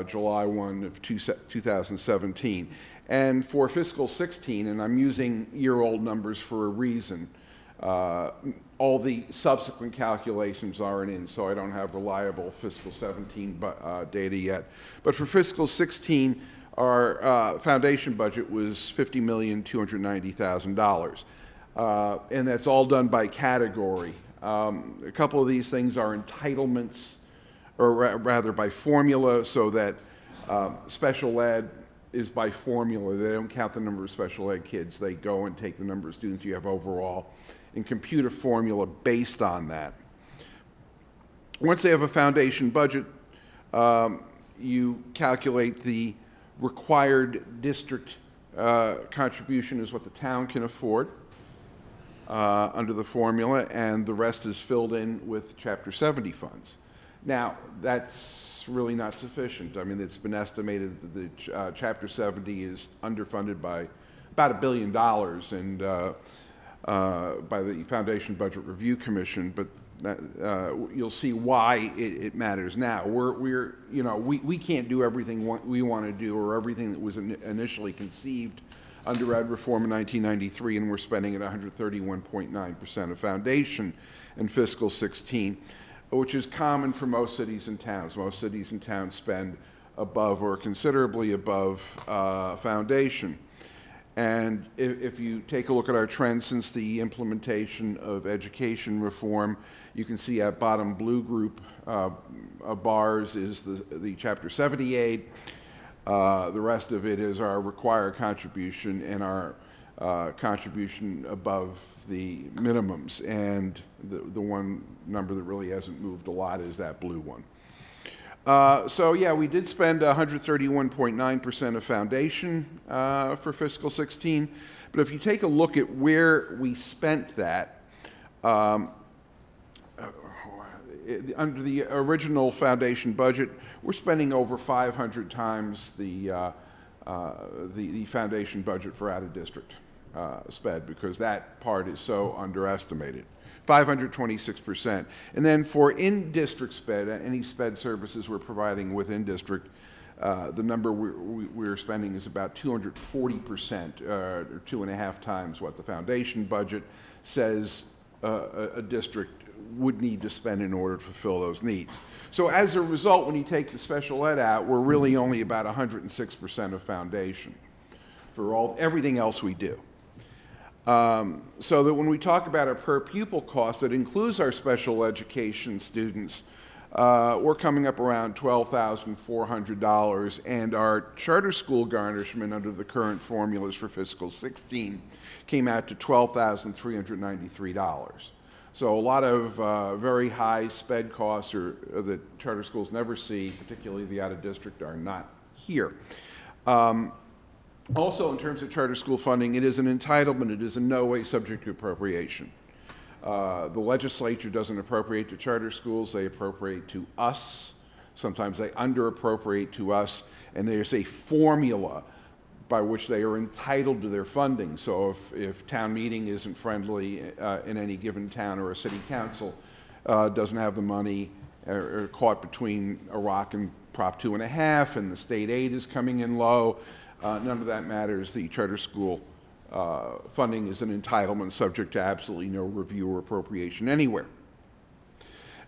July 1 of 2017. And for fiscal 16, and I'm using year-old numbers for a reason, all the subsequent calculations aren't in, so I don't have reliable fiscal 17 data yet. But for fiscal 16, our foundation budget was $50,290,000. And that's all done by category. A couple of these things are entitlements, or rather by formula, so that special ed is by formula. They don't count the number of special ed kids. They go and take the number of students you have overall and compute a formula based on that. Once they have a foundation budget, you calculate the required district contribution is what the town can afford under the formula, and the rest is filled in with Chapter 70 funds. Now, that's really not sufficient. I mean, it's been estimated that the Chapter 70 is underfunded by about $1 billion and by the Foundation Budget Review Commission, but you'll see why it matters now. We can't do everything we want to do or everything that was initially conceived under ed reform in 1993, and we're spending at 131.9% of foundation in fiscal 16, which is common for most cities and towns. Most cities and towns spend above or considerably above foundation. And if you take a look at our trends since the implementation of education reform, you can see at bottom blue group of bars is the Chapter 70 aid. The rest of it is our required contribution and our contribution above the minimums. And the one number that really hasn't moved a lot is that blue one. So yeah, we did spend 131.9% of foundation for fiscal 16, but if you take a look at where we spent that, under the original foundation budget, we're spending over 500 times the foundation budget for out-of-district sped, because that part is so underestimated. 526%. And then for in-district sped, any sped services we're providing within district, the number we're spending is about 240%, or 2.5 times what the foundation budget says a district would need to spend in order to fulfill those needs. So as a result, when you take the special ed out, we're really only about 106% of foundation for everything else we do. So that when we talk about our per pupil cost, that includes our special education students, we're coming up around $12,400, and our charter school garnishment under the current formulas for fiscal 16 came out to $12,393. So a lot of very high sped costs that charter schools never see, particularly the out-of-district, are not here. Also, in terms of charter school funding, it is an entitlement. It is in no way subject to appropriation. The legislature doesn't appropriate to charter schools. They appropriate to us. Sometimes they under-appropriate to us, and there's a formula by which they are entitled to their funding. So if town meeting isn't friendly in any given town, or a city council doesn't have the money, or caught between a rock and Prop 2.5, and the state aid is coming in low, none of that matters. The charter school funding is an entitlement subject to absolutely no review or appropriation anywhere.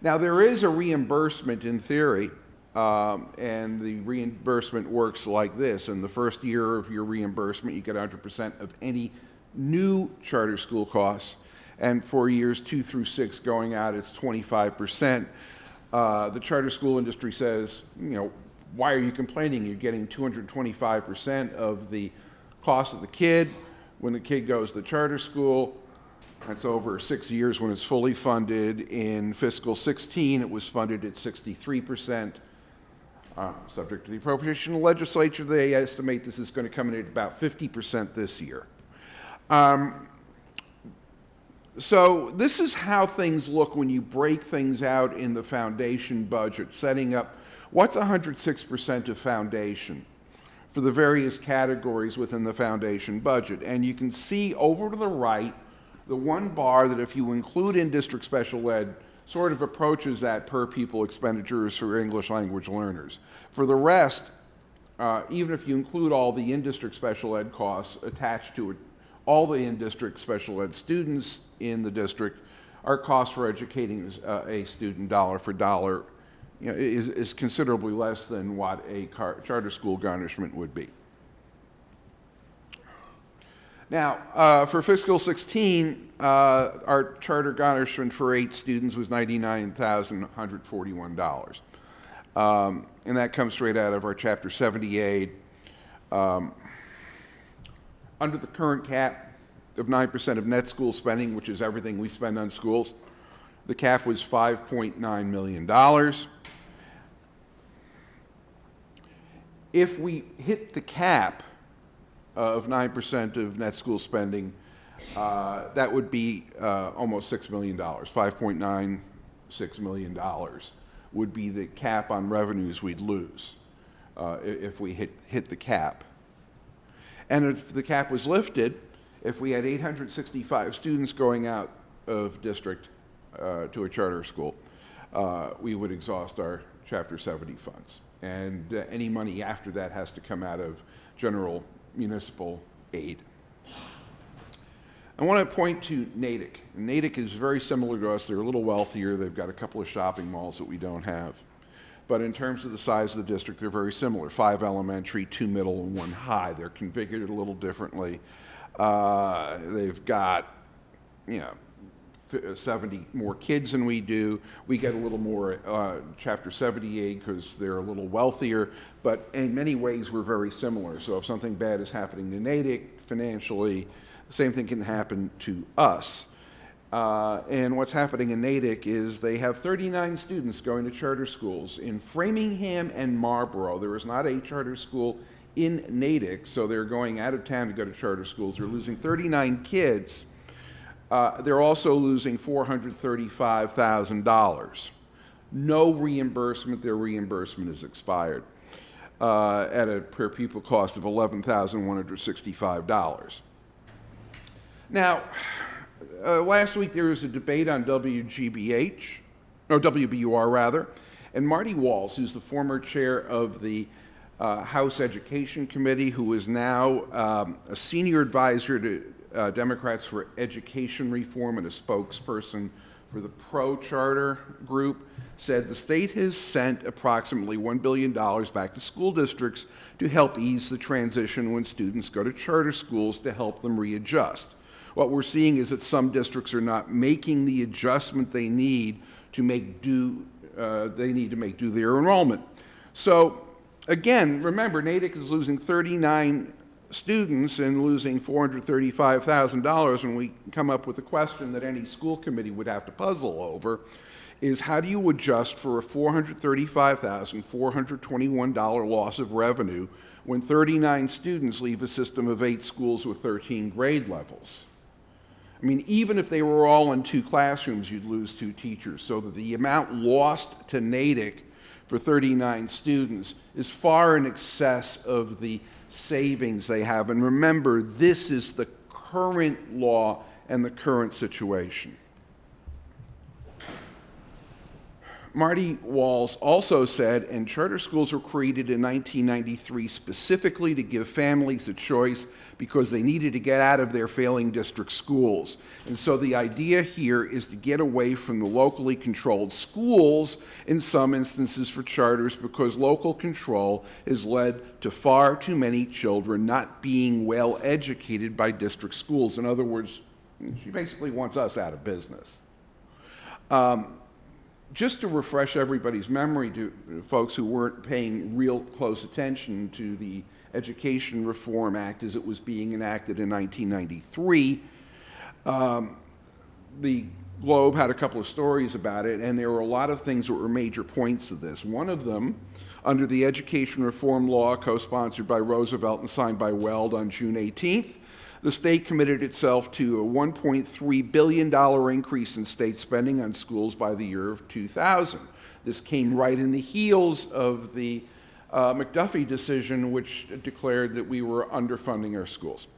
Now, there is a reimbursement in theory, and the reimbursement works like this. In the first year of your reimbursement, you get 100% of any new charter school costs, and for years 2 through 6 going out, it's 25%. The charter school industry says, why are you complaining? You're getting 225% of the cost of the kid. When the kid goes to charter school, that's over 6 years when it's fully funded. In fiscal 16, it was funded at 63%. Subject to the appropriation legislature, they estimate this is going to come in at about 50% this year. So this is how things look when you break things out in the foundation budget, setting up what's 106% of foundation for the various categories within the foundation budget. And you can see over to the right, the one bar that if you include in-district special ed sort of approaches that per pupil expenditures for English language learners. For the rest, even if you include all the in-district special ed costs attached to it, all the in-district special ed students in the district, our cost for educating a student dollar for dollar is considerably less than what a charter school garnishment would be. Now, for fiscal 16, our charter garnishment for 8 students was $99,141. And that comes straight out of our Chapter 70 aid. Under the current cap of 9% of net school spending, which is everything we spend on schools, the cap was $5.9 million. If we hit the cap of 9% of net school spending, that would be almost $6 million. $5.96 million would be the cap on revenues we'd lose if we hit the cap. And if the cap was lifted, if we had 865 students going out of district to a charter school, we would exhaust our Chapter 70 funds. And any money after that has to come out of general municipal aid. I want to point to Natick. Natick is very similar to us. They're a little wealthier. They've got a couple of shopping malls that we don't have. But in terms of the size of the district, they're very similar. 5 elementary, 2 middle, and 1 high. They're configured a little differently. They've got, 70 more kids than we do. We get a little more Chapter 70 aid because they're a little wealthier, but in many ways we're very similar. So if something bad is happening to Natick financially, the same thing can happen to us. And what's happening in Natick is they have 39 students going to charter schools in Framingham and Marlborough. There is not a charter school in Natick, so they're going out of town to go to charter schools. They're losing 39 kids. They're also losing $435,000. No reimbursement. Their reimbursement is expired at a per pupil cost of $11,165. Now, last week there was a debate on WBUR rather, and Marty Walls, who's the former chair of the House Education Committee, who is now a senior advisor to Democrats for Education Reform and a spokesperson for the pro-charter group, said the state has sent approximately $1 billion back to school districts to help ease the transition when students go to charter schools to help them readjust. What we're seeing is that some districts are not making the adjustment they need to make do their enrollment. So again, remember, Natick is losing 39 students and losing $435,000, and we come up with a question that any school committee would have to puzzle over, is how do you adjust for a $435,421 loss of revenue when 39 students leave a system of 8 schools with 13 grade levels? I mean, even if they were all in 2 classrooms, you'd lose 2 teachers, so that the amount lost to Natick for 39 students is far in excess of the savings they have. And remember, this is the current law and the current situation. Marty Walls also said, and charter schools were created in 1993 specifically to give families a choice because they needed to get out of their failing district schools. And so the idea here is to get away from the locally controlled schools in some instances for charters, because local control has led to far too many children not being well educated by district schools. In other words, she basically wants us out of business. Just to refresh everybody's memory, to folks who weren't paying real close attention to the Education Reform Act as it was being enacted in 1993, the Globe had a couple of stories about it, and there were a lot of things that were major points of this. One of them, under the Education Reform Law, co-sponsored by Roosevelt and signed by Weld on June 18th, the state committed itself to a $1.3 billion increase in state spending on schools by the year of 2000. This came right in the heels of the McDuffie decision, which declared that we were underfunding our schools,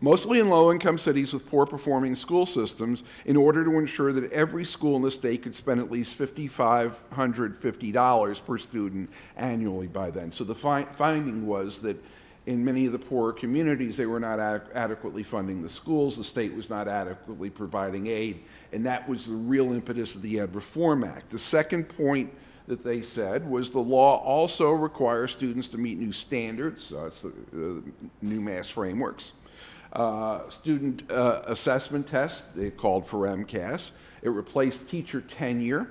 mostly in low-income cities with poor-performing school systems, in order to ensure that every school in the state could spend at least $5,550 per student annually by then. So the finding was that in many of the poorer communities, they were not adequately funding the schools, the state was not adequately providing aid, and that was the real impetus of the Ed Reform Act. The second point that they said was the law also requires students to meet new standards, it's the new mass frameworks, student assessment test, they called for MCAS. It replaced teacher tenure,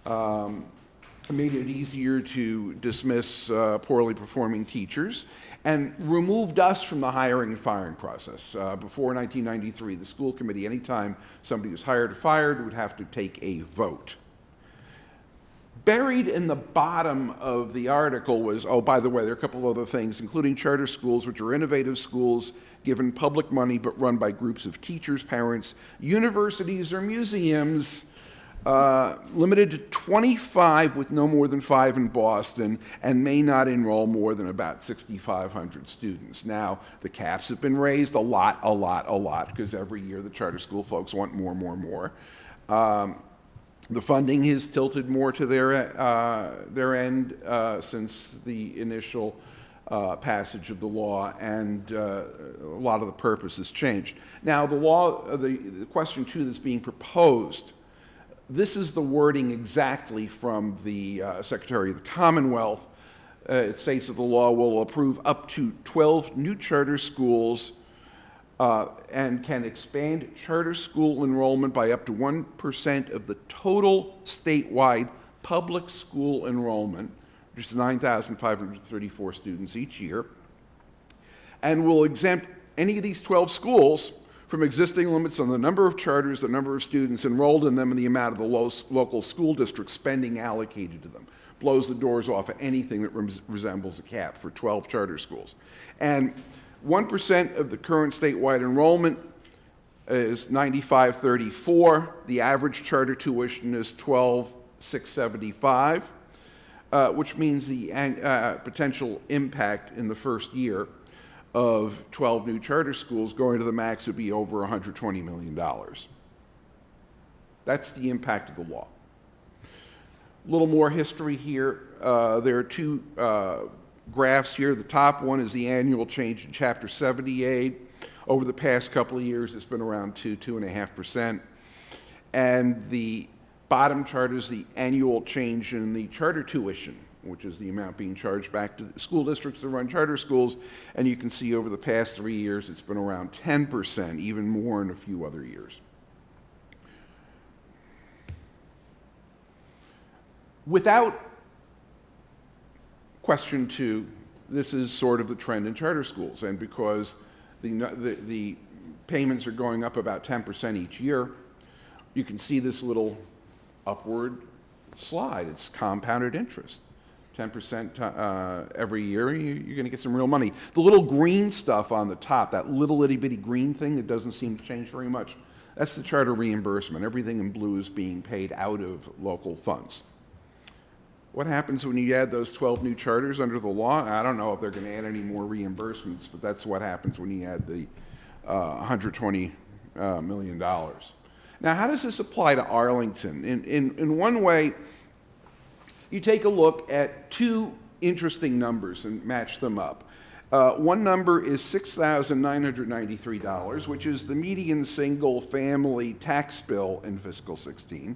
made it easier to dismiss poorly performing teachers, and removed us from the hiring and firing process. Before 1993, the school committee, anytime somebody was hired or fired, would have to take a vote. Buried in the bottom of the article was, oh, by the way, there are a couple other things, including charter schools, which are innovative schools given public money but run by groups of teachers, parents, universities, or museums, limited to 25 with no more than 5 in Boston, and may not enroll more than about 6,500 students. Now, the caps have been raised a lot, because every year the charter school folks want more. The funding has tilted more to their end since the initial passage of the law, and a lot of the purpose has changed. Now, the law, the question 2 that's being proposed, this is the wording exactly from the Secretary of the Commonwealth. It states that the law will approve up to 12 new charter schools and can expand charter school enrollment by up to 1% of the total statewide public school enrollment, which is 9,534 students each year, and will exempt any of these 12 schools from existing limits on the number of charters, the number of students enrolled in them, and the amount of the local school district spending allocated to them. Blows the doors off of anything that resembles a cap for 12 charter schools. And 1% of the current statewide enrollment is $95.34. The average charter tuition is $12,675, which means the potential impact in the first year of 12 new charter schools going to the max would be over $120 million. That's the impact of the law. A little more history here. There are 2 graphs here. The top one is the annual change in Chapter 70 aid. Over the past couple of years, it's been around 2.5%. And the bottom chart is the annual change in the charter tuition, which is the amount being charged back to the school districts that run charter schools. And you can see over the past 3 years, it's been around 10%, even more in a few other years. Without question 2, this is sort of the trend in charter schools. And because the payments are going up about 10% each year, you can see this little upward slide. It's compounded interest. 10% every year, you're going to get some real money. The little green stuff on the top, that little itty-bitty green thing that doesn't seem to change very much, that's the charter reimbursement. Everything in blue is being paid out of local funds. What happens when you add those 12 new charters under the law? I don't know if they're going to add any more reimbursements, but that's what happens when you add the $120 million. Now, how does this apply to Arlington? In one way, you take a look at 2 interesting numbers and match them up. One number is $6,993, which is the median single-family tax bill in fiscal 16.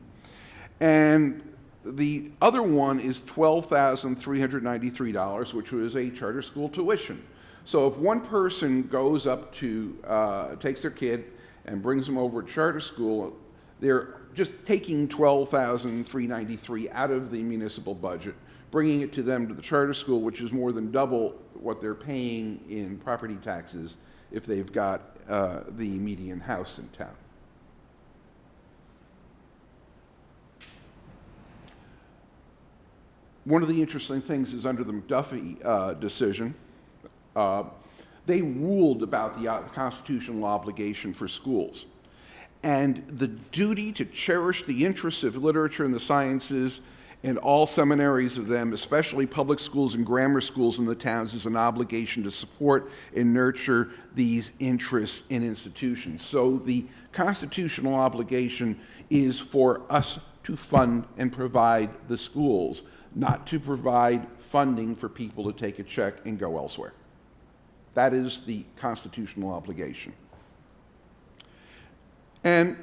And the other one is $12,393, which was a charter school tuition. So if one person goes up to, takes their kid and brings them over to charter school, they're just taking $12,393 out of the municipal budget, bringing it to them to the charter school, which is more than double what they're paying in property taxes if they've got the median house in town. One of the interesting things is under the McDuffie decision, they ruled about the constitutional obligation for schools. And the duty to cherish the interests of literature and the sciences in all seminaries of them, especially public schools and grammar schools in the towns, is an obligation to support and nurture these interests in institutions. So the constitutional obligation is for us to fund and provide the schools, not to provide funding for people to take a check and go elsewhere. That is the constitutional obligation. And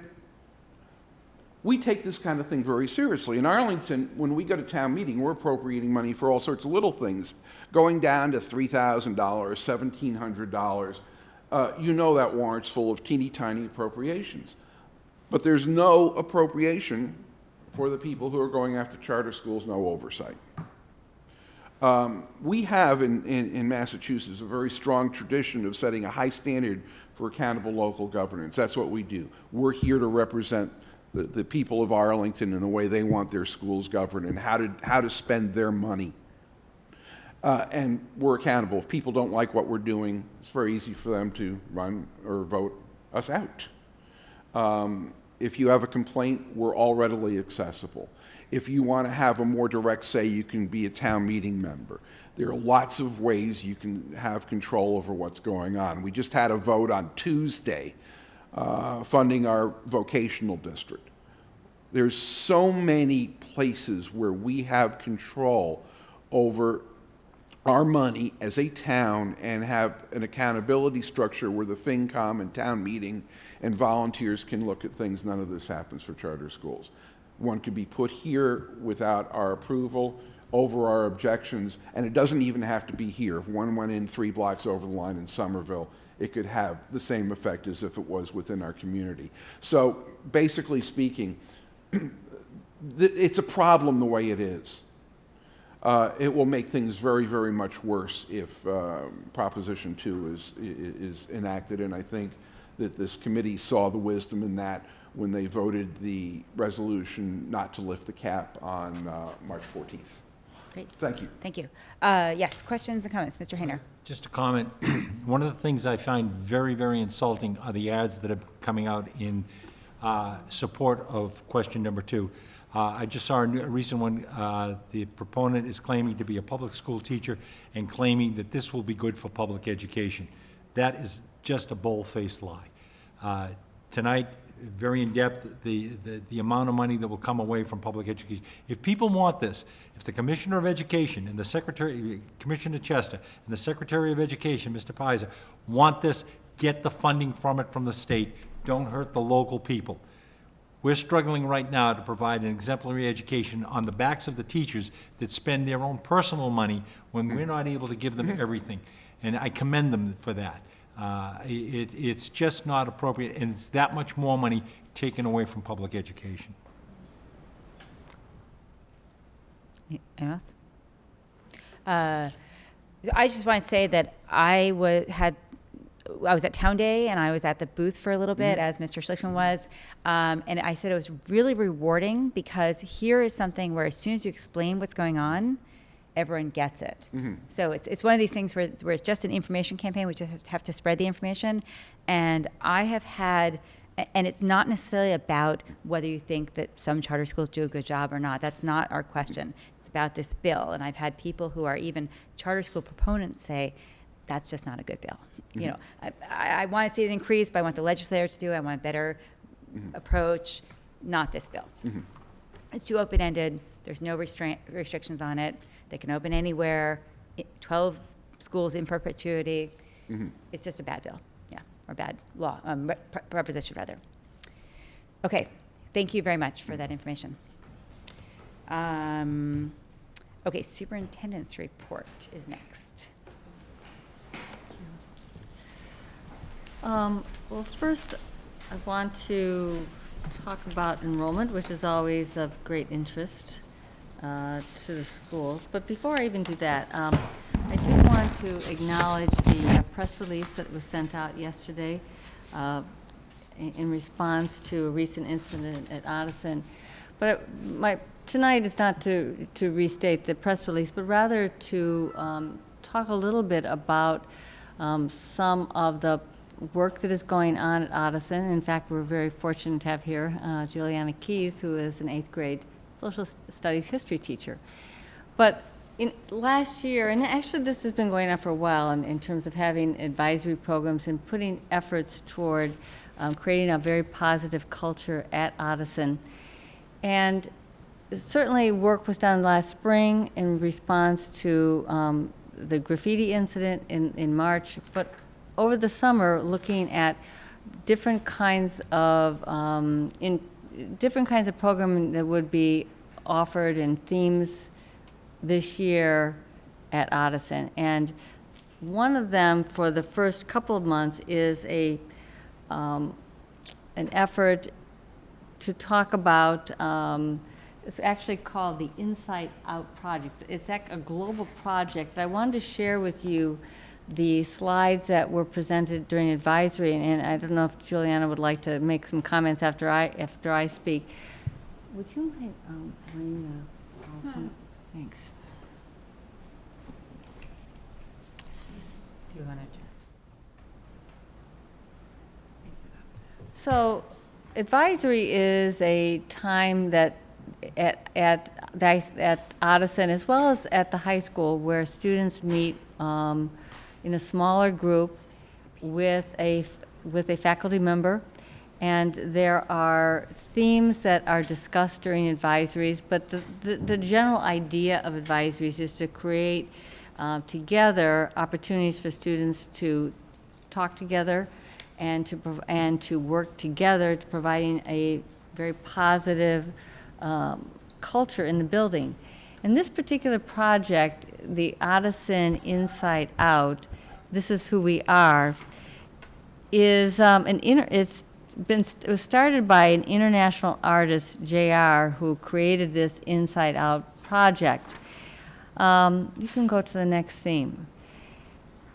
we take this kind of thing very seriously. In Arlington, when we go to town meeting, we're appropriating money for all sorts of little things, going down to $3,000, $1,700. you know that warrant's full of teeny tiny appropriations. But there's no appropriation for the people who are going after charter schools, no oversight. We have in Massachusetts a very strong tradition of setting a high standard for accountable local governance. That's what we do. We're here to represent the people of Arlington and the way they want their schools governed and how to spend their money. And we're accountable. If people don't like what we're doing, it's very easy for them to run or vote us out. If you have a complaint, we're all readily accessible. If you want to have a more direct say, you can be a town meeting member. There are lots of ways you can have control over what's going on. We just had a vote on Tuesday funding our vocational district. There's so many places where we have control over our money as a town and have an accountability structure where the FinCom and town meeting and volunteers can look at things. None of this happens for charter schools. One could be put here without our approval, over our objections, and it doesn't even have to be here. If one went in 3 blocks over the line in Somerville, it could have the same effect as if it was within our community. So basically speaking, it's a problem the way it is. It will make things very, very much worse if Proposition 2 is enacted, and I think that this committee saw the wisdom in that when they voted the resolution not to lift the cap on March 14th. Great. Thank you. Thank you. Yes, questions and comments? Mr. Hayner. Just a comment. One of the things I find very, very insulting are the ads that are coming out in support of question number 2. I just saw a recent one. The proponent is claiming to be a public school teacher and claiming that this will be good for public education. That is just a bold-faced lie. Tonight, very in-depth, the amount of money that will come away from public education. If people want this, if the Commissioner of Education and the Secretary, Commissioner Chester, and the Secretary of Education, Mr. Pizer, want this, get the funding from it from the state. Don't hurt the local people. We're struggling right now to provide an exemplary education on the backs of the teachers that spend their own personal money when we're not able to give them everything. And I commend them for that. It's just not appropriate, and it's that much more money taken away from public education. Anyone else? I just want to say that I was at Town Day, and I was at the booth for a little bit, as Mr. Schlickman was, and I said it was really rewarding because here is something where as soon as you explain what's going on, everyone gets it. So it's one of these things where it's just an information campaign. We just have to spread the information. And I have had, and it's not necessarily about whether you think that some charter schools do a good job or not. That's not our question. It's about this bill. And I've had people who are even charter school proponents say, that's just not a good bill. You know, I want to see it increase, but I want the legislature to do it. I want a better approach, not this bill. It's too open-ended. There's no restrictions on it. They can open anywhere, 12 schools in perpetuity. It's just a bad bill, yeah, or bad law, proposition rather. Okay, thank you very much for that information. Okay, superintendent's report is next. Well, first, I want to talk about enrollment, which is always of great interest to the schools. But before I even do that, I do want to acknowledge the press release that was sent out yesterday in response to a recent incident at Odison. But tonight is not to restate the press release, but rather to talk a little bit about some of the work that is going on at Odison. In fact, we're very fortunate to have here Juliana Keys, who is an 8th grade social studies history teacher. But last year, and actually this has been going on for a while in terms of having advisory programs and putting efforts toward creating a very positive culture at Odison. And certainly work was done last spring in response to the graffiti incident in March, but over the summer, looking at different kinds of programming that would be offered and themes this year at Odison. And One of them, for the first couple of months, is an effort to talk about, it's actually called the Inside Out Project. It's a global project. I wanted to share with you the slides that were presented during advisory, and I don't know if Juliana would like to make some comments after I speak. Would you mind bringing the PowerPoint? Thanks. Do you want to? So advisory is a time that at Addison, as well as at the high school, where students meet in a smaller group with a faculty member, and there are themes that are discussed during advisories, but the general idea of advisories is to create together opportunities for students to talk together and to work together to providing a very positive culture in the building. In this particular project, the Addison Inside Out, This Is Who We Are, is it was started by an international artist, JR, who created this Inside Out project. You can go to the next theme.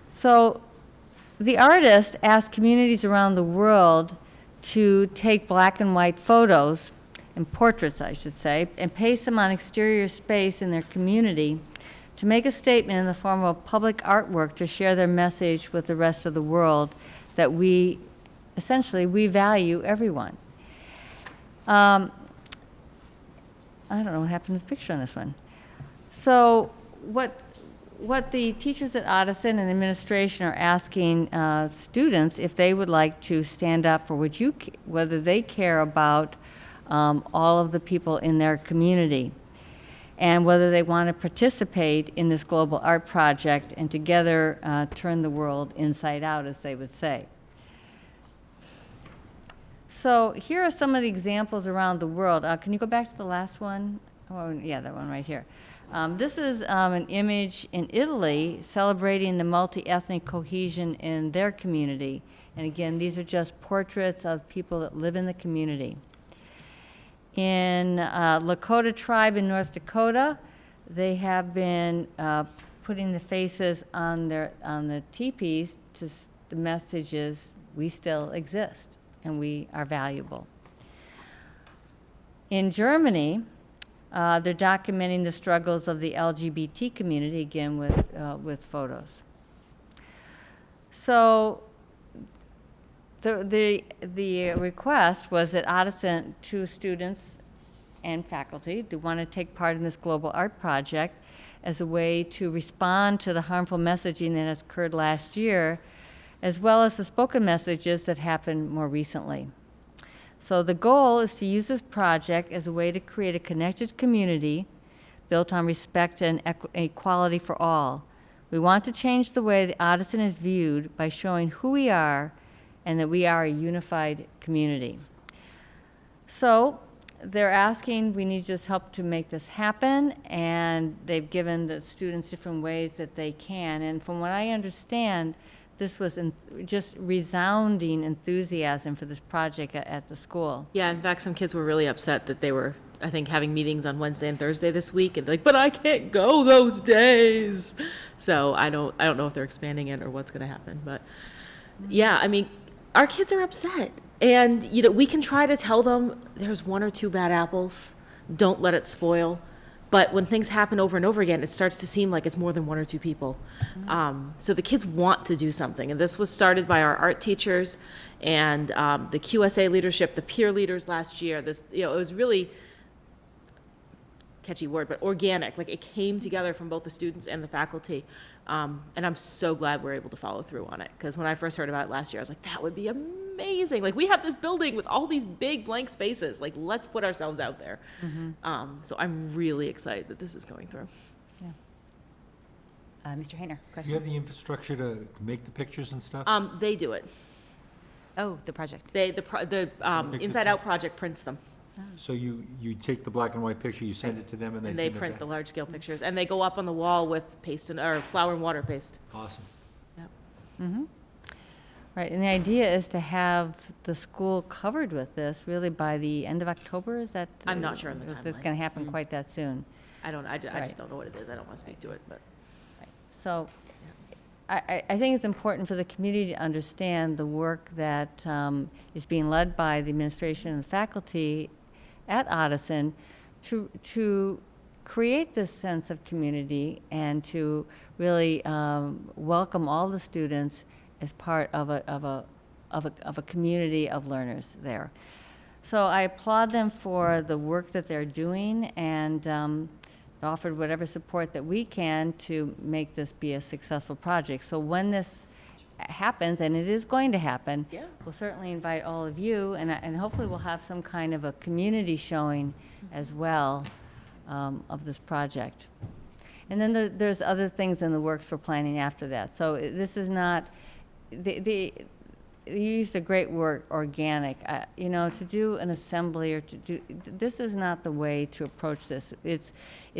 So the artist asked communities around the world to take black and white photos, and portraits, I should say, and paste them on exterior space in their community to make a statement in the form of public artwork to share their message with the rest of the world that essentially, we value everyone. I don't know what happened to the picture on this one. So what the teachers at Addison and the administration are asking students if they would like to stand up for whether they care about all of the people in their community, and whether they want to participate in this global art project and together turn the world inside out, as they would say. So here are some of the examples around the world. Can you go back to the last one? Oh, yeah, that one right here. This is an image in Italy celebrating the multi-ethnic cohesion in their community. And again, these are just portraits of people that live in the community. In Lakota tribe in North Dakota, they have been putting the faces on the teepees to the messages, we still exist and we are valuable. In Germany, they're documenting the struggles of the LGBT community, again with photos. So the request was that Addison, to students and faculty, they want to take part in this global art project as a way to respond to the harmful messaging that has occurred last year, as well as the spoken messages that happened more recently. So the goal is to use this project as a way to create a connected community built on respect and equality for all. We want to change the way that Addison is viewed by showing who we are and that we are a unified community. So they're asking, we need just help to make this happen, and they've given the students different ways that they can. And from what I understand, this was just resounding enthusiasm for this project at the school. Yeah, in fact, some kids were really upset that they were, I think, having meetings on Wednesday and Thursday this week, and they're like, but I can't go those days. So I don't know if they're expanding it or what's going to happen, but yeah, I mean, our kids are upset, and we can try to tell them there's one or two bad apples, don't let it spoil. But when things happen over and over again, it starts to seem like it's more than one or two people. So the kids want to do something. And this was started by our art teachers and the QSA leadership, the peer leaders last year. It was really, catchy word, but organic. Like, it came together from both the students and the faculty. And I'm so glad we're able to follow through on it. Because when I first heard about it last year, I was like, that would be amazing. Like, we have this building with all these big blank spaces. Like, let's put ourselves out there. So I'm really excited that this is going through. Yeah. Mr. Hayner, Do question? you have the infrastructure to make the pictures and stuff? They do it. Oh, the project. The Inside Out project prints them. So you take the black and white picture, you send it to them, and they And send they it print back? the large-scale pictures, and they go up on the wall with paste or flour and water paste. Awesome. Right, and the idea is to have the school covered with this really by the end of October, is that? I'm not sure on the If it's timeline. going to happen quite that soon. I don't, I Right. just don't know what it is. I don't want to speak to it, but. So I think it's important for the community to understand the work that is being led by the administration and faculty at Odison to create this sense of community and to really welcome all the students as part of a community of learners there. So I applaud them for the work that they're doing and offered whatever support that we can to make this be a successful project. So when this happens, and it is going to happen, Yeah. we'll certainly invite all of you, and hopefully we'll have some kind of a community showing as well of this project. And then there's other things in the works for planning after that. So this is not, you used a great word, organic. You know, to do an assembly or to do, this is not the way to approach this. It's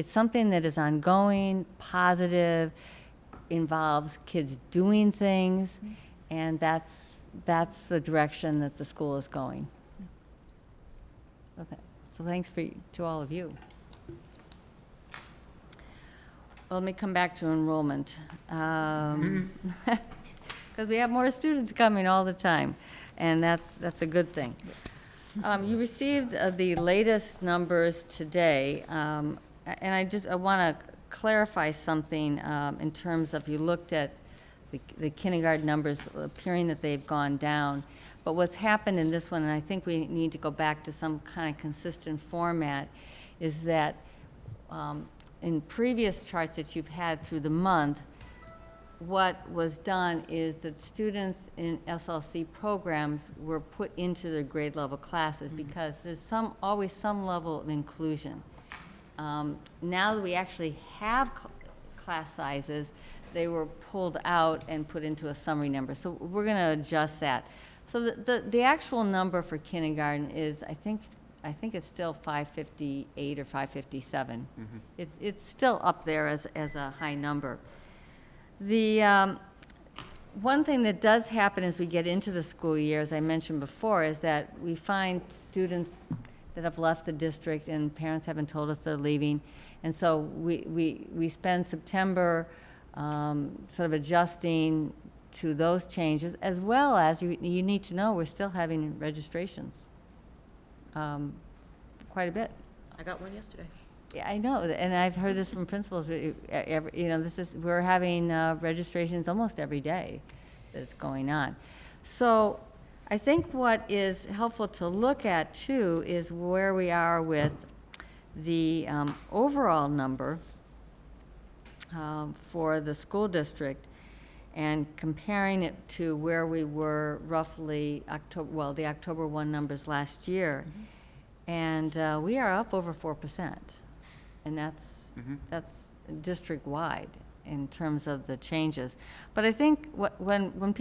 something that is ongoing, positive, involves kids doing things, and that's the direction that the school is going. So thanks to all of you. Well, let me come back to enrollment. Because we have more students coming all the time, and that's a good thing. You received the latest numbers today, and I want to clarify something in terms of, you looked at the kindergarten numbers appearing that they've gone down, but what's happened in this one, and I think we need to go back to some kind of consistent format, is that in previous charts that you've had through the month, what was done is that students in SLC programs were put into their grade level classes because there's always some level of inclusion. Now that we actually have class sizes, they were pulled out and put into a summary number. So we're going to adjust that. So the actual number for kindergarten is, I think it's still 558 or 557. It's still up there as a high number. The one thing that does happen as we get into the school year, as I mentioned before, is that we find students that have left the district and parents haven't told us they're leaving. And so we spend September sort of adjusting to those changes, as well as you need to know we're still having registrations quite a bit. I got one yesterday. Yeah, I know, and I've heard this from principals. We're having registrations almost every day that's going on. So I think what is helpful to look at too is where we are with the overall number for the school district and comparing it to where we were roughly the October 1 numbers last year. And we are up over 4%. And that's district-wide in terms of the changes. But I think when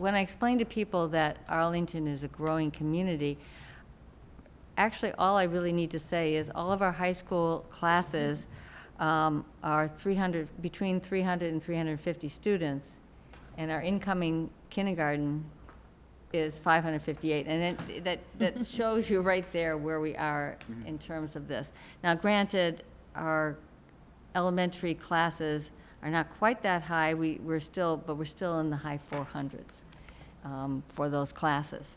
I explain to people that Arlington is a growing community, actually all I really need to say is all of our high school classes are between 300 and 350 students, and our incoming kindergarten is 558, and that shows you right there where we are in terms of this. Now, granted, our elementary classes are not quite that high. We're still in the high 400s for those classes.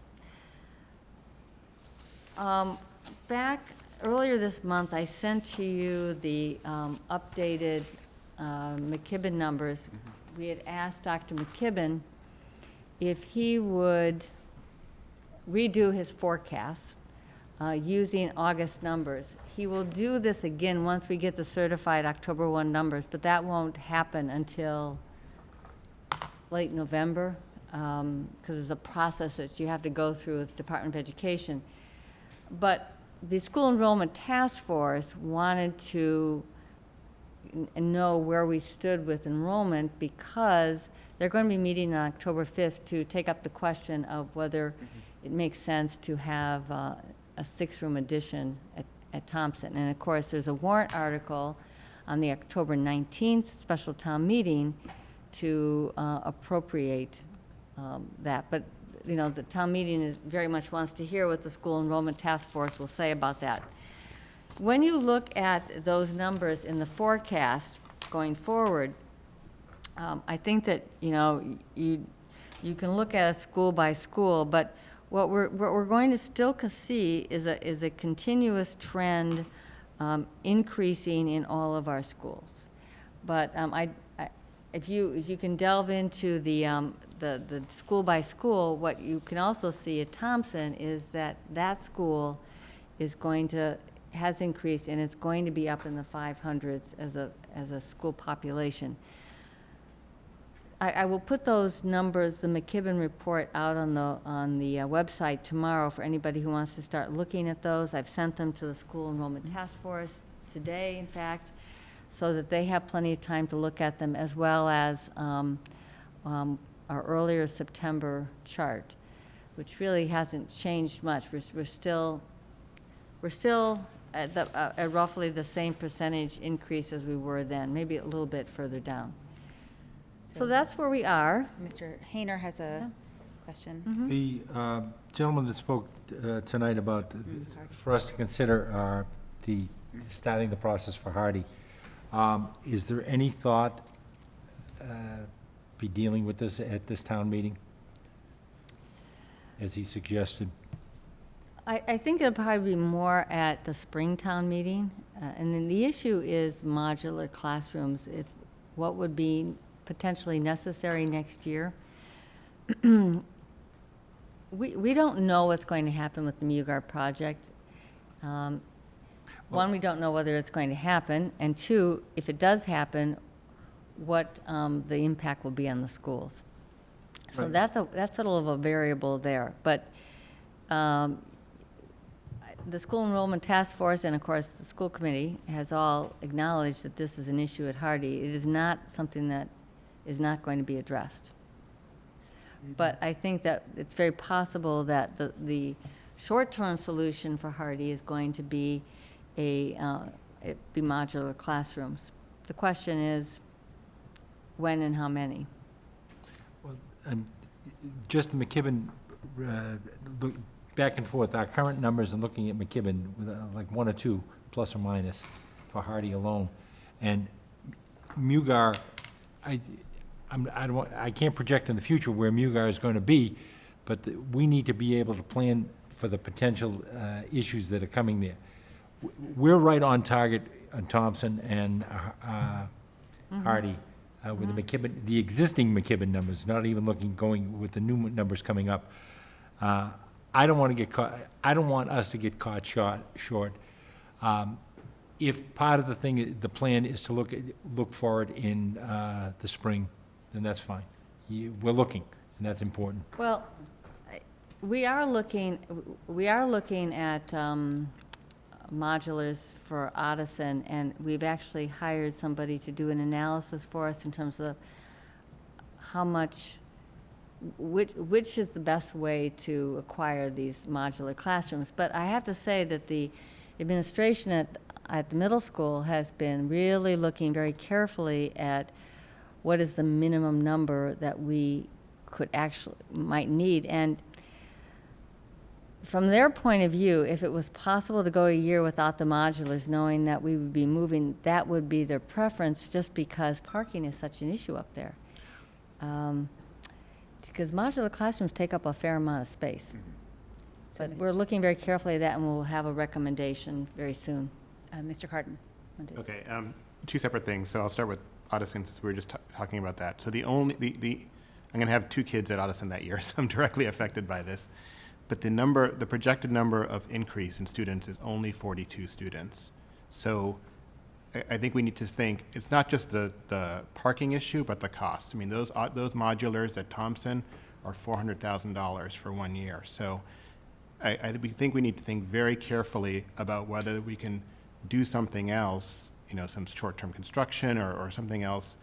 Back earlier this month, I sent to you the updated McKibben numbers. We had asked Dr. McKibben if he would redo his forecast using August numbers. He will do this again once we get the certified October 1 numbers, but that won't happen until late November, because there's a process that you have to go through with the Department of Education. But the School Enrollment Task Force wanted to know where we stood with enrollment, because they're going to be meeting on October 5th to take up the question of whether it makes sense to have a 6-room addition at Thompson. And of course, there's a warrant article on the October 19th special town meeting to appropriate that. But, you know, the town meeting very much wants to hear what the school enrollment task force will say about that. When you look at those numbers in the forecast going forward, I think that, you know, you can look at it school by school, but what we're going to still see is a continuous trend increasing in all of our schools. But if you can delve into the school by school, what you can also see at Thompson is that school has increased, and it's going to be up in the 500s as a school population. I will put those numbers, the McKibben report, out on the website tomorrow for anybody who wants to start looking at those. I've sent them to the School Enrollment Task Force today, in fact, so that they have plenty of time to look at them, as well as our earlier September chart, which really hasn't changed much. We're still at roughly the same percentage increase as we were then, maybe a little bit further down. So that's where we are. Mr. Hayner has a question. The gentleman that spoke tonight about, for us to consider starting the process for Hardy, is there any thought be dealing with this at this town meeting, as he suggested? I think it'll probably be more at the Springtown meeting. And then the issue is modular classrooms, what would be potentially necessary next year. We don't know what's going to happen with the Mugar project. One, we don't know whether it's going to happen, and two, if it does happen, what the impact will be on the schools. So Right. that's a little of a variable there. But the School Enrollment Task Force and, of course, the school committee has all acknowledged that this is an issue at Hardy. It is not something that is not going to be addressed. But I think that it's very possible that the short-term solution for Hardy is going to be modular classrooms. The question is, when and how many? Well, just the McKibben, look back and forth, our current numbers and looking at McKibben, with like 1 or 2 plus or minus for Hardy alone. And Mugar, I can't project in the future where Mugar is going to be, but we need to be able to plan for the potential issues that are coming there. We're right on target on Thompson and Hardy with the McKibben, the existing McKibben numbers, not even going with the new numbers coming up. I don't want to get caught. I don't want us to get caught short. If part of the plan is to look forward in the spring, then that's fine. We're looking, and that's important. Well, we are looking at modulars for Odison, and we've actually hired somebody to do an analysis for us in terms of how much, which is the best way to acquire these modular classrooms. But I have to say that the administration at the middle school has been really looking very carefully at what is the minimum number that we might need. And from their point of view, if it was possible to go a year without the modulars, knowing that we would be moving, that would be their preference, just because parking is such an issue up there. Because modular classrooms take up a fair amount of space. But we're looking very carefully at that, and we'll have a recommendation very soon. Mr. Carden. Okay, 2 separate things. So I'll start with Odison, since we were just talking about that. So I'm going to have 2 kids at Odison that year, so I'm directly affected by this. But the projected number of increase in students is only 42 students. So I think we need to think, it's not just the parking issue, but the cost. I mean, those modulars at Thompson are $400,000 for 1 year. So we think we need to think very carefully about whether we can do something else, some short-term construction or something else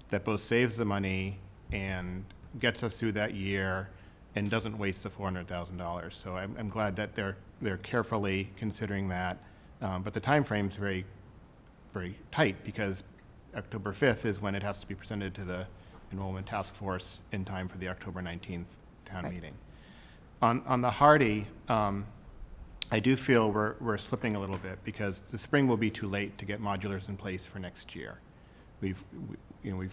that both saves the money and gets us through that year and doesn't waste the $400,000. So I'm glad that they're carefully considering that. But the time frame is very, very tight, because October 5th is when it has to be presented to the enrollment task force in time for the October 19th town Right. meeting. On the Hardy, I do feel we're slipping a little bit because the spring will be too late to get modulars in place for next year. We've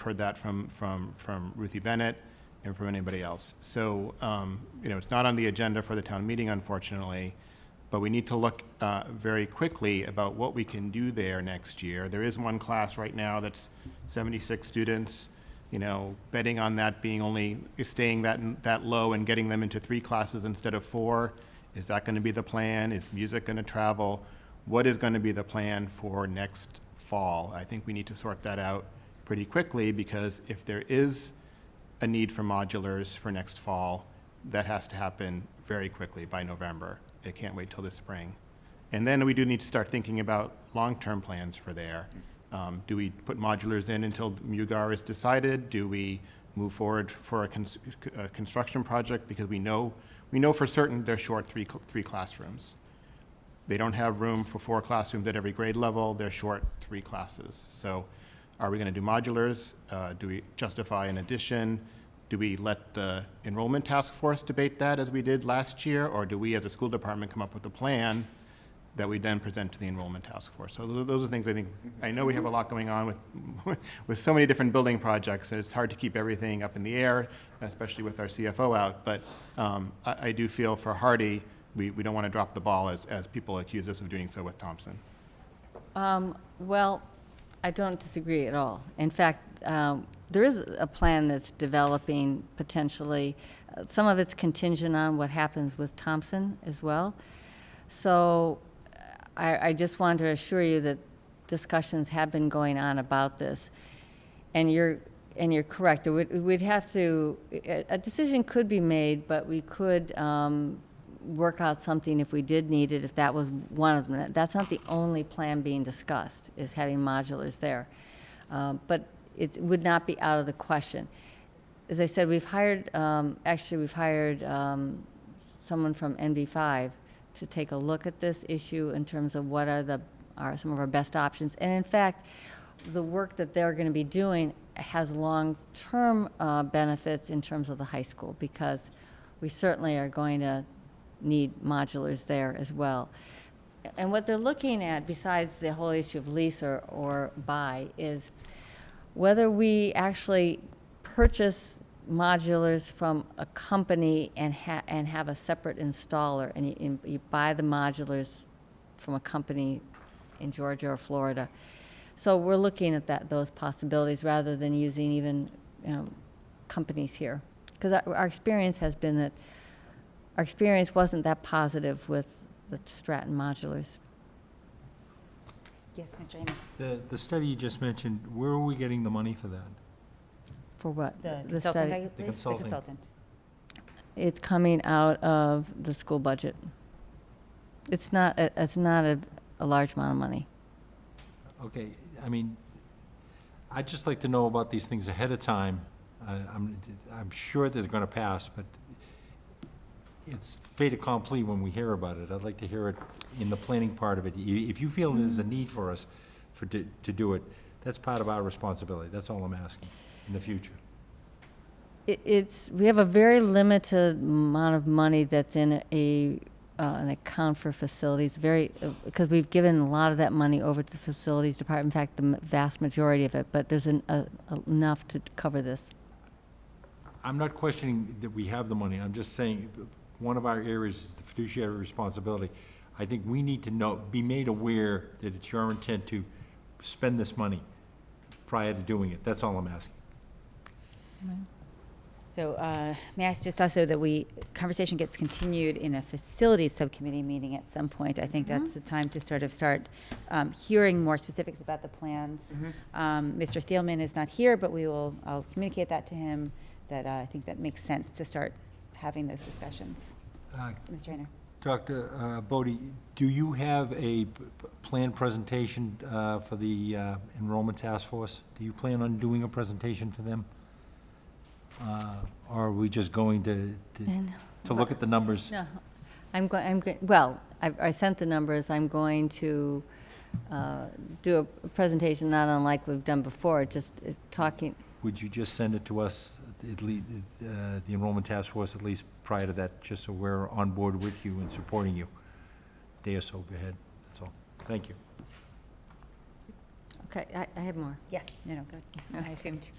heard that from Ruthie Bennett and from anybody else. So, it's not on the agenda for the town meeting, unfortunately, but we need to look very quickly about what we can do there next year. There is one class right now that's 76 students, betting on that staying that low and getting them into 3 classes instead of 4. Is that going to be the plan? Is music going to travel? What is going to be the plan for next fall? I think we need to sort that out pretty quickly, because if there is a need for modulars for next fall, that has to happen very quickly by November. It can't wait till the spring. And then we do need to start thinking about long-term plans for there. Do we put modulars in until MUGAR is decided? Do we move forward for a construction project? Because we know for certain they're short three classrooms. They don't have room for 4 classrooms at every grade level. They're short 3 classes. So are we going to do modulars? Do we justify an addition? Do we let the enrollment task force debate that as we did last year? Or do we as a school department come up with a plan that we then present to the enrollment task force? So those are things I know we have a lot going on with so many different building projects, and it's hard to keep everything up in the air, especially with our CFO out. But I do feel for Hardy, we don't want to drop the ball as people accuse us of doing so with Thompson. Well, I don't disagree at all. In fact, there is a plan that's developing potentially. Some of it's contingent on what happens with Thompson as well. So I just want to assure you that discussions have been going on about this. And you're correct. We'd have to, a decision could be made, but we could work out something if we did need it, if that was one of them. That's not the only plan being discussed, is having modulars there. But it would not be out of the question. As I said, we've hired someone from NV5 to take a look at this issue in terms of what are some of our best options. And in fact, the work that they're going to be doing has long-term benefits in terms of the high school, because we certainly are going to need modulars there as well. And what they're looking at, besides the whole issue of lease or buy, is whether we actually purchase modulars from a company and have a separate installer, and you buy the modulars from a company in Georgia or Florida. So we're looking at those possibilities rather than using even companies here, because our experience has been that our experience wasn't that positive with the Stratton modulars. Yes, Mr. Amy. The study you just mentioned, where are we getting the money for that? For what? The The consultant, study? I believe? The consulting. The consultant. It's coming out of the school budget. It's not a large amount of money. Okay, I mean, I'd just like to know about these things ahead of time. I'm sure they're going to pass, but it's fait accompli when we hear about it. I'd like to hear it in the planning part of it. If you feel there's a need for us to do it, that's part of our responsibility. That's all I'm asking in the future. We have a very limited amount of money that's in an account for facilities, because we've given a lot of that money over to the facilities department, in fact, the vast majority of it, but there's enough to cover this. I'm not questioning that we have the money. I'm just saying one of our areas is the fiduciary responsibility. I think we need to be made aware that it's your intent to spend this money prior to doing it. That's all I'm asking. So may I ask just also that conversation gets continued in a facilities subcommittee meeting at some point. I think that's the time to sort of start hearing more specifics about the plans. Mr. Thielman is not here, but I'll communicate that to him, that I think that makes sense to start having those discussions. Mr. Rayner. Dr. Bodie, do you have a planned presentation for the enrollment task force? Do you plan on doing a presentation for them? Or are we just going to look at the numbers? No, I sent the numbers. I'm going to do a presentation not unlike we've done before, just talking. would you just send it to us, at least, the enrollment task force, at least prior to that, just so we're on board with you and supporting you? Day or so ahead, that's all. Thank you. Okay, I have more. Yeah, no, good. I assumed.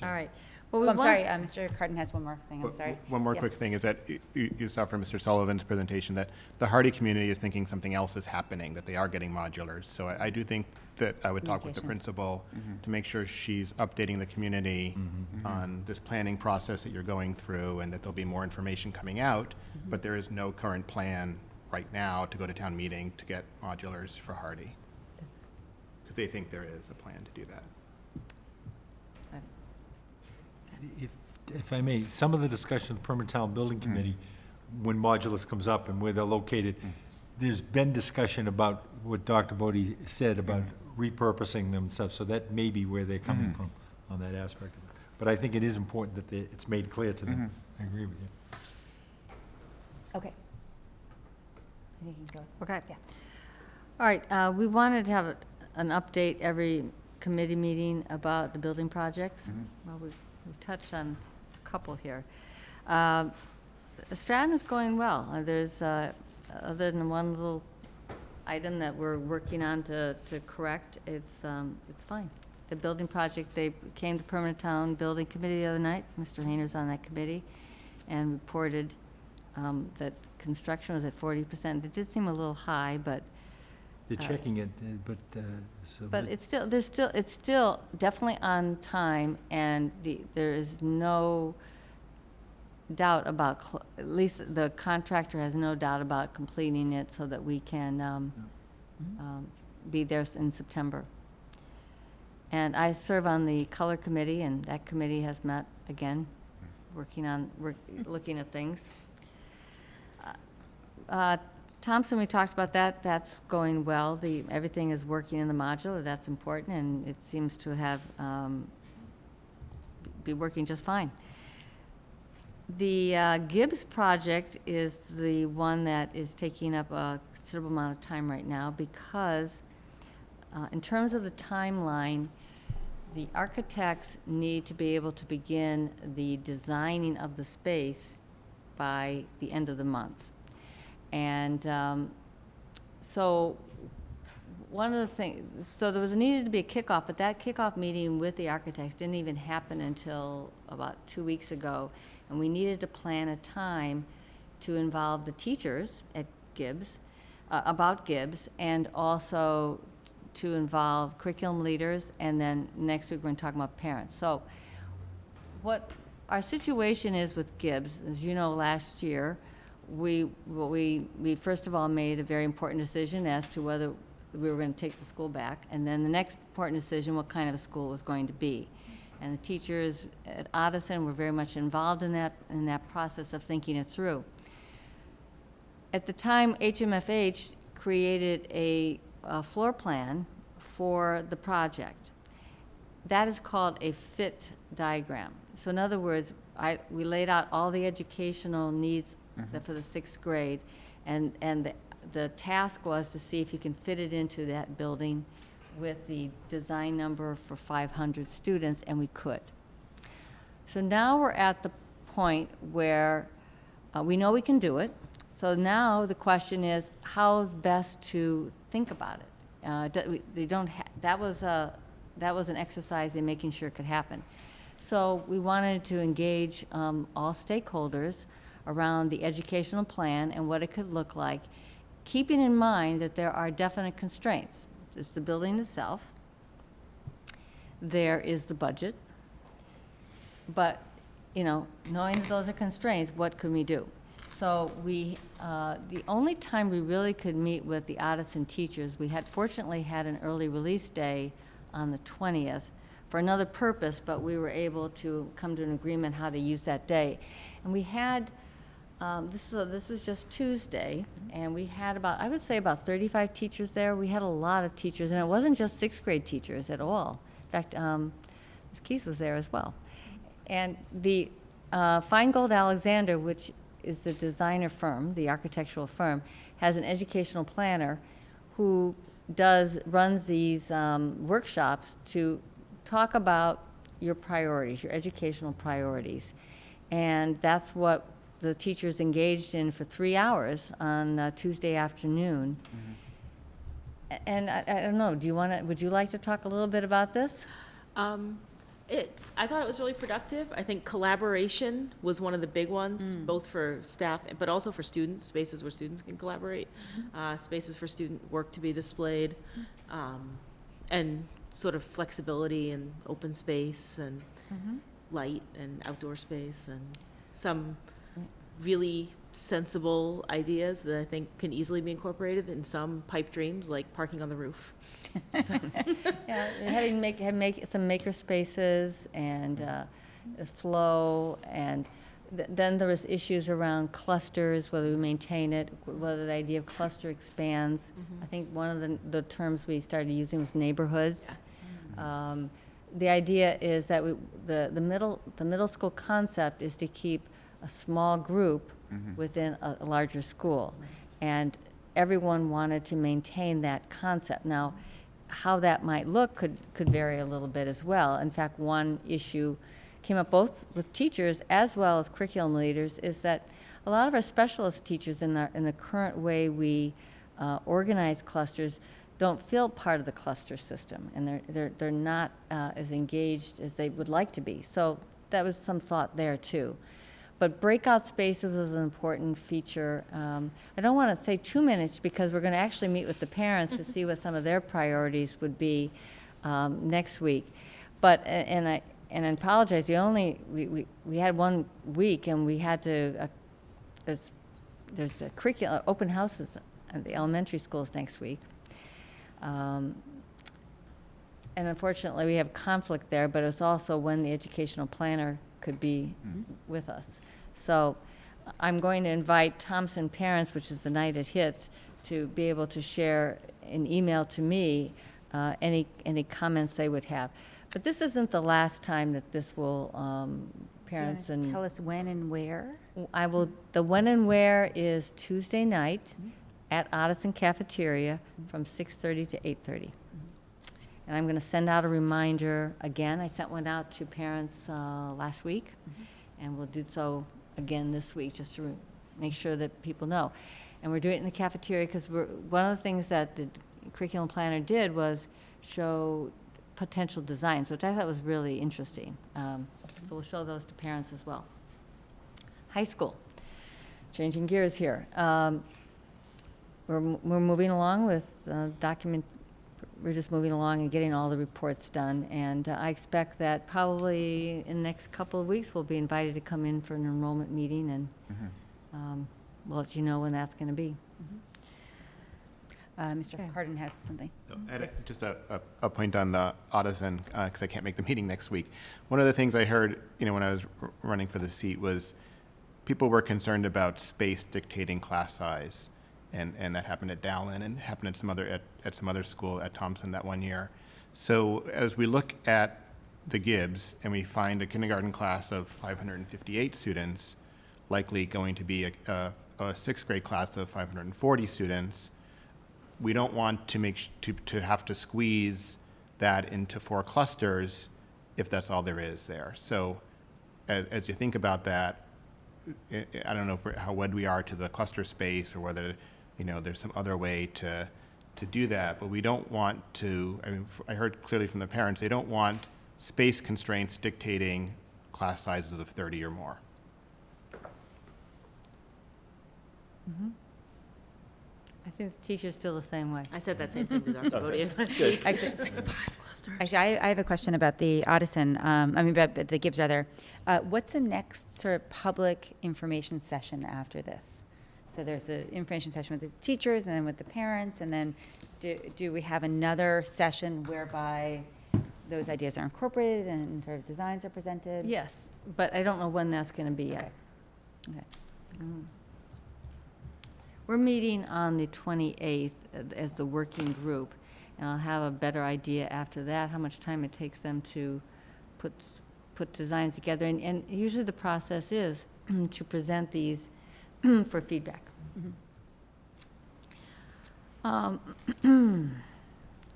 All right. Well, Oh, we I'm want- sorry, Mr. Cardin has one more thing, I'm sorry. One more Yes. quick thing is that you saw from Mr. Sullivan's presentation that the Hardy community is thinking something else is happening, that they are getting modulars. So I do think that I would talk with the Communication. principal to make sure she's updating the community on this planning process that you're going through, and that there'll be more information coming out, but there is no current plan right now to go to town meeting to get modulars for Hardy. Because they think there is a plan to do that. If I may, some of the discussion of the Permanent Town Building Committee, when modulus comes up and where they're located, there's been discussion about what Dr. Bodie said about repurposing them and stuff, so that may be where they're coming from on that aspect of it. But I think it is important that it's made clear to them. I agree with you. Okay. I think you can go. Okay. Yeah. All right, we wanted to have an update every committee meeting about the building projects. Well, we've touched on a couple here. Stratton is going well. There's, other than one little item that we're working on to correct, it's fine. The building project, they came to Permanent Town Building Committee the other night, Mr. Hayner's on that committee, and reported that construction was at 40%. It did seem a little high, but They're checking it, but, so. but it's still definitely on time, and there is no doubt about, at least the contractor has no doubt about completing it so that we can be there in September. And I serve on the color committee, and that committee has met again, looking at things. Thompson, we talked about that. That's going well. Everything is working in the modular. That's important, and it seems to have be working just fine. The Gibbs project is the one that is taking up a considerable amount of time right now because, in terms of the timeline, the architects need to be able to begin the designing of the space by the end of the month. And so one of the things, so there needed to be a kickoff, but that kickoff meeting with the architects didn't even happen until about 2 weeks ago. And we needed to plan a time to involve the teachers at Gibbs, about Gibbs, and also to involve curriculum leaders, and then next week we're going to talk about parents. So what our situation is with Gibbs, as you know, last year, we first of all made a very important decision as to whether we were going to take the school back, and then the next important decision, what kind of a school it was going to be. And the teachers at Odison were very much involved in that process of thinking it through. At the time, HMFH created a floor plan for the project. That is called a fit diagram. So in other words, we laid out all the educational needs for the 6th grade, and the task was to see if you can fit it into that building with the design number for 500 students, and we could. So now we're at the point where we know we can do it. So now the question is, how's best to think about it? That was an exercise in making sure it could happen. So we wanted to engage all stakeholders around the educational plan and what it could look like, keeping in mind that there are definite constraints. There's the building itself, there is the budget, but, knowing that those are constraints, what can we do? So the only time we really could meet with the Odison teachers, we fortunately had an early release day on the 20th for another purpose, but we were able to come to an agreement how to use that day. And we had, this was just Tuesday, and we had I would say about 35 teachers there. We had a lot of teachers, and it wasn't just 6th grade teachers at all. In fact, Ms. Keys was there as well. And the Feingold Alexander, which is the designer firm, the architectural firm, has an educational planner who runs these workshops to talk about your priorities, your educational priorities. And that's what the teachers engaged in for 3 hours on Tuesday afternoon. And I don't know, would you like to talk a little bit about this? I thought it was really productive. I think collaboration was one of the big ones, both for staff, but also for students, spaces where students can collaborate, spaces for student work to be displayed, and sort of flexibility and open space and light and outdoor space, and some really sensible ideas that I think can easily be incorporated in some pipe dreams, like parking on the roof. Yeah, make some maker spaces and flow, and then there was issues around clusters, whether we maintain it, whether the idea of cluster expands. I think one of the terms we started using was neighborhoods. The idea is that the middle school concept is to keep a small group within a larger school, and everyone wanted to maintain that concept. Now, how that might look could vary a little bit as well. In fact, one issue came up both with teachers as well as curriculum leaders, is that a lot of our specialist teachers in the current way we organize clusters don't feel part of the cluster system, and they're not as engaged as they would like to be. So that was some thought there too. But breakout spaces is an important feature. I don't want to say 2 minutes because we're going to actually meet with the parents to see what some of their priorities would be next week. But and I apologize. We had 1 week, and we had to. There's a curriculum open houses at the elementary schools next week. And unfortunately, we have conflict there, but it's also when the educational planner could be with us. So I'm going to invite Thompson parents, which is the night it hits, to be able to share an email to me any comments they would have. But this isn't the last time that this will, parents and... Tell us when and where? The when and where is Tuesday night at Odison Cafeteria from 6:30 to 8:30. And I'm going to send out a reminder again. I sent one out to parents last week, and we'll do so again this week, just to make sure that people know. And we're doing it in the cafeteria because one of the things that the curriculum planner did was show potential designs, which I thought was really interesting. So we'll show those to parents as well. High school, changing gears here. We're moving along with we're just moving along and getting all the reports done, and I expect that probably in the next couple of weeks we'll be invited to come in for an enrollment meeting, and we'll let you know when that's going to be. Mr. Cardin has something. Just a point on the Odison, because I can't make the meeting next week. One of the things I heard, when I was running for the seat, was people were concerned about space dictating class size. And that happened at Dallin and happened at some other school at Thompson that one year. So as we look at the Gibbs and we find a kindergarten class of 558 students, likely going to be a 6th grade class of 540 students, we don't want to have to squeeze that into 4 clusters if that's all there is there. So as you think about that, I don't know how wed we are to the cluster space or whether there's some other way to do that, but we don't want to, I heard clearly from the parents, they don't want space constraints dictating class sizes of 30 or more. I think the teachers feel the same way. I said that same thing to Dr. Bodie last week. Actually, it's like 5 clusters. Actually, I have a question about the Odison, about the Gibbs rather. What's the next sort of public information session after this? So there's an information session with the teachers and then with the parents, and then do we have another session whereby those ideas are incorporated and sort of designs are presented? Yes, but I don't know when that's going to be yet. Okay. We're meeting on the 28th as the working group, and I'll have a better idea after that how much time it takes them to put designs together. And usually the process is to present these for feedback. Mm-hmm.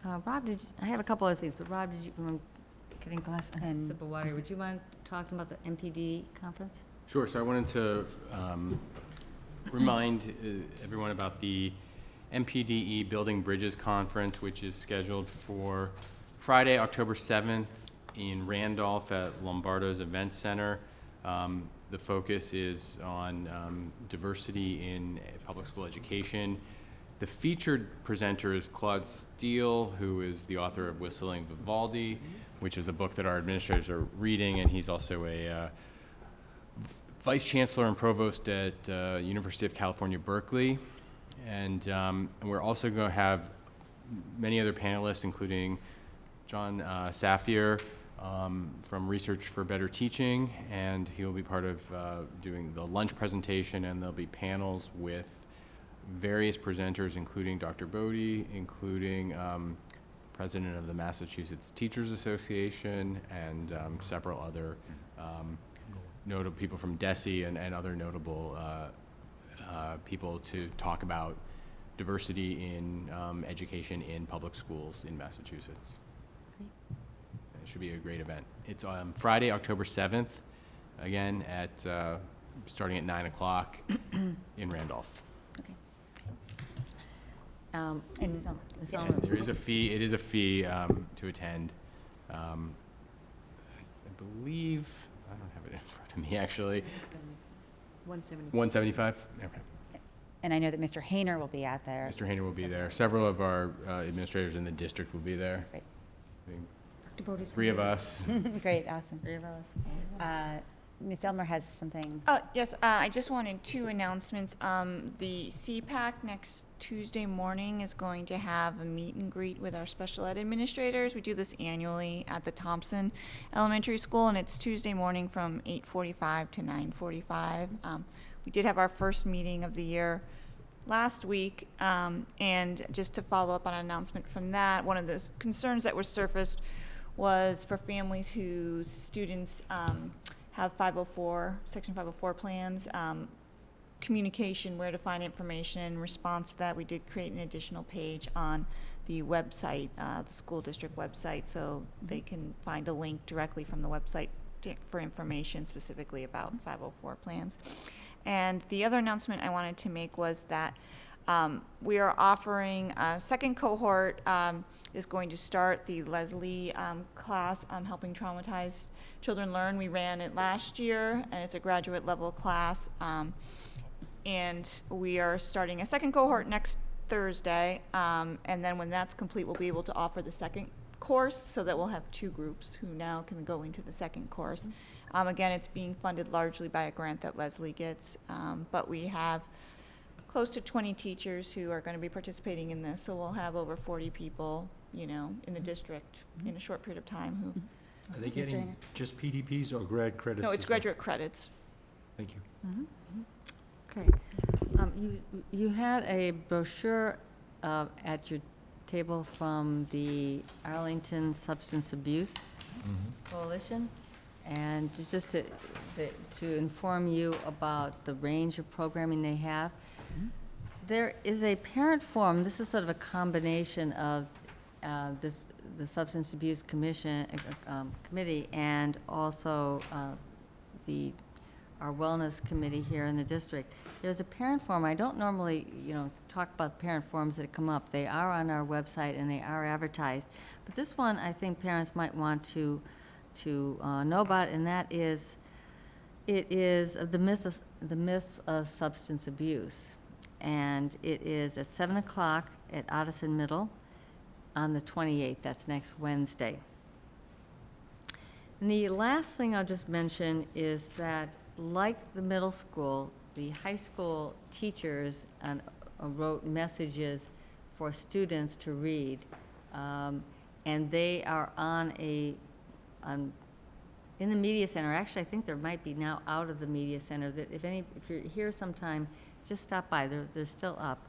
Rob, I have a couple other things, but Rob, did you want getting a glass, a And- sip of water. Would you mind talking about the MPD conference? Sure, so I wanted to remind everyone about the MPDE Building Bridges Conference, which is scheduled for Friday, October 7th in Randolph at Lombardo's Event Center. The focus is on diversity in public school education. The featured presenter is Claude Steele, who is the author of Whistling Vivaldi, which is a book that our administrators are reading, and he's also a Vice Chancellor and Provost at University of California, Berkeley. And we're also going to have many other panelists, including John Safier from Research for Better Teaching, and he will be part of doing the lunch presentation, and there'll be panels with various presenters, including Dr. Bodie, including President of the Massachusetts Teachers Association, and several other notable people from DESE and other notable people to talk about diversity in education in public schools in Massachusetts. It should be a great event. It's Friday, October 7th, again at starting at 9 o'clock in Randolph. Okay. And And there is a fee. It is a fee to attend. I believe I don't have it in front of me actually. 175. 175. Okay. And I know that Mr. Hayner will be out there. Mr. Hayner will be there. Several of our administrators in the district will be there. Great. I think Dr. Bodie's 3 of us. Great, awesome. Ms. Elmer has something. Yes, I just wanted 2 announcements. The CPAC next Tuesday morning is going to have a meet and greet with our special ed administrators. We do this annually at the Thompson Elementary School, and it's Tuesday morning from 8:45 to 9:45. We did have our first meeting of the year last week, and just to follow up on an announcement from that, one of the concerns that were surfaced was for families whose students have 504, Section 504 plans, communication, where to find information. In response to that, we did create an additional page on the website, the school district website, so they can find a link directly from the website for information specifically about 504 plans. And the other announcement I wanted to make was that we are offering a second cohort is going to start the Leslie class, Helping Traumatized Children Learn. We ran it last year, and it's a graduate level class. And we are starting a second cohort next Thursday. And then when that's complete, we'll be able to offer the second course, so that we'll have 2 groups who now can go into the second course. Again, it's being funded largely by a grant that Leslie gets, but we have close to 20 teachers who are going to be participating in this, so we'll have over 40 people, you know, in the district in a short period of time who. Are they getting just PDPs or grad credits? No, it's as well? graduate credits. Thank you. Okay. You had a brochure at your table from the Arlington Substance Abuse Coalition, and just to inform you about the range of programming they have. There is a parent forum. This is sort of a combination of the Substance Abuse Commission committee and also our wellness committee here in the district. There's a parent forum. I don't normally, talk about parent forums that come up. They are on our website and they are advertised. But this one, I think parents might want to know about, and that is, it is the myths of substance abuse. And it is at 7 o'clock at Addison Middle on the 28th. That's next Wednesday. And the last thing I'll just mention is that, like the middle school, the high school teachers wrote messages for students to read, and they are in the media center. Actually, I think there might be now out of the media center. That if you're here sometime, just stop by. They're still up.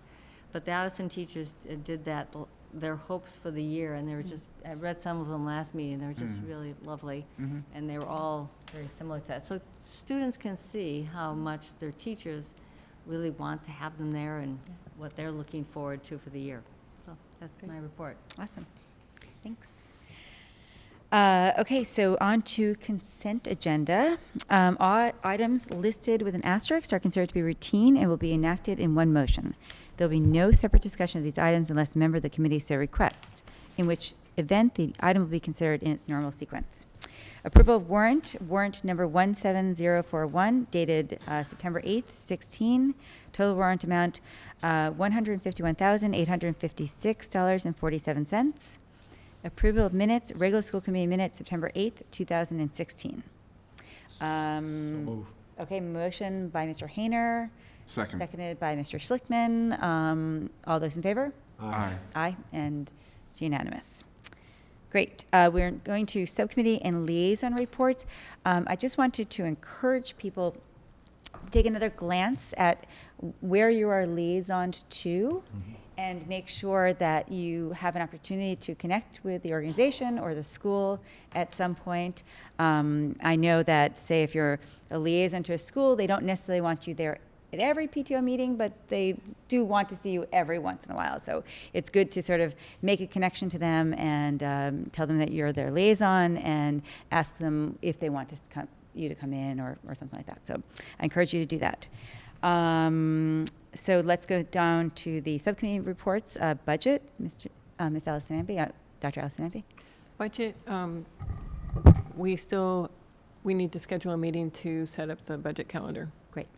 But the Addison teachers did that, their hopes for the year, and they were just, I read some of them last meeting, they were just really lovely, and they were all very similar to that. So students can see how much their teachers really want to have them there and what they're looking forward to for the year. So that's my report. Awesome. Thanks. Okay, so on to consent agenda. All items listed with an asterisk are considered to be routine and will be enacted in one motion. There will be no separate discussion of these items unless a member of the committee so requests, in which event the item will be considered in its normal sequence. Approval of warrant number 17041, dated September 8th, 16. Total warrant amount $151,856.47. Approval of minutes, regular school committee minutes, September 8th, 2016. Move. Okay, motion by Mr. Hayner. Second. Seconded by Mr. Schlickman. All those in favor? Aye. Aye, and it's unanimous. Great. We're going to subcommittee and liaison reports. I just wanted to encourage people to take another glance at where you are liaisoned to, and make sure that you have an opportunity to connect with the organization or the school at some point. I know that, say, if you're a liaison to a school, they don't necessarily want you there at every PTO meeting, but they do want to see you every once in a while. So it's good to sort of make a connection to them and tell them that you're their liaison and ask them if they want you to come in or something like that. So I encourage you to do that. So let's go down to the subcommittee reports. Budget, Ms. Allison Ampe, Dr. Allison Ampe. Budget, we need to schedule a meeting to set up the budget calendar. Great.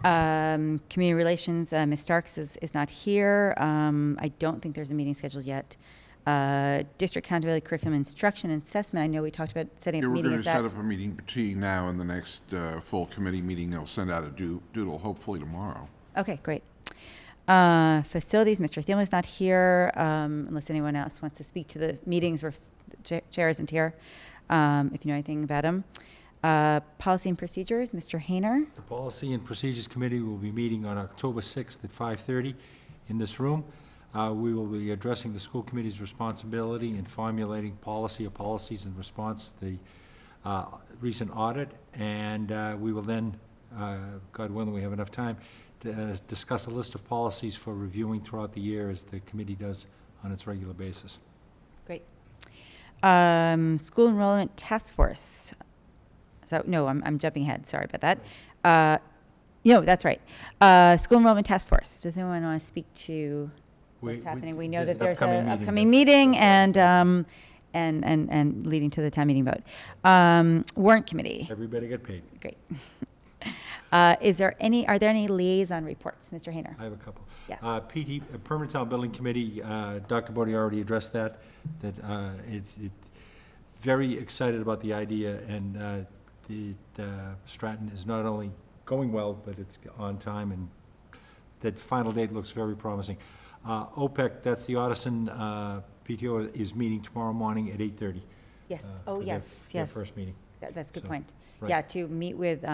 Community relations, Ms. Starks is not here. I don't think there's a meeting scheduled yet. District accountability, curriculum, instruction, and assessment. I know we talked about setting up a meeting. We're going to set up a meeting between now and the next full committee meeting. They'll send out a doodle hopefully tomorrow. Okay, great. Facilities, Mr. Thielman is not here, unless anyone else wants to speak to the meetings where the chair isn't here, if you know anything about them. Policy and procedures, Mr. Hayner. The Policy and Procedures Committee will be meeting on October 6th at 5:30 in this room. We will be addressing the school committee's responsibility in formulating policy or policies in response to the recent audit, and we will then, God willing, we have enough time, to discuss a list of policies for reviewing throughout the year as the committee does on its regular basis. Great. School enrollment task force. So, no, I'm jumping ahead. Sorry about that. No, that's right. School enrollment task force. Does anyone want to speak to what's happening? We know that there's an upcoming meeting and leading to the town meeting vote. Warrant committee. Everybody get paid. Great. Are there any liaison reports, Mr. Hayner? I have a couple. Yeah. Permanent Town Building Committee, Dr. Bodie already addressed that it's very excited about the idea, and the Stratton is not only going well, but it's on time, and that final date looks very promising. OPEC, that's the Audison PTO, is meeting tomorrow morning at 8:30. Yes. Yes. Their first meeting. That's a good point. Right. Yeah, to meet with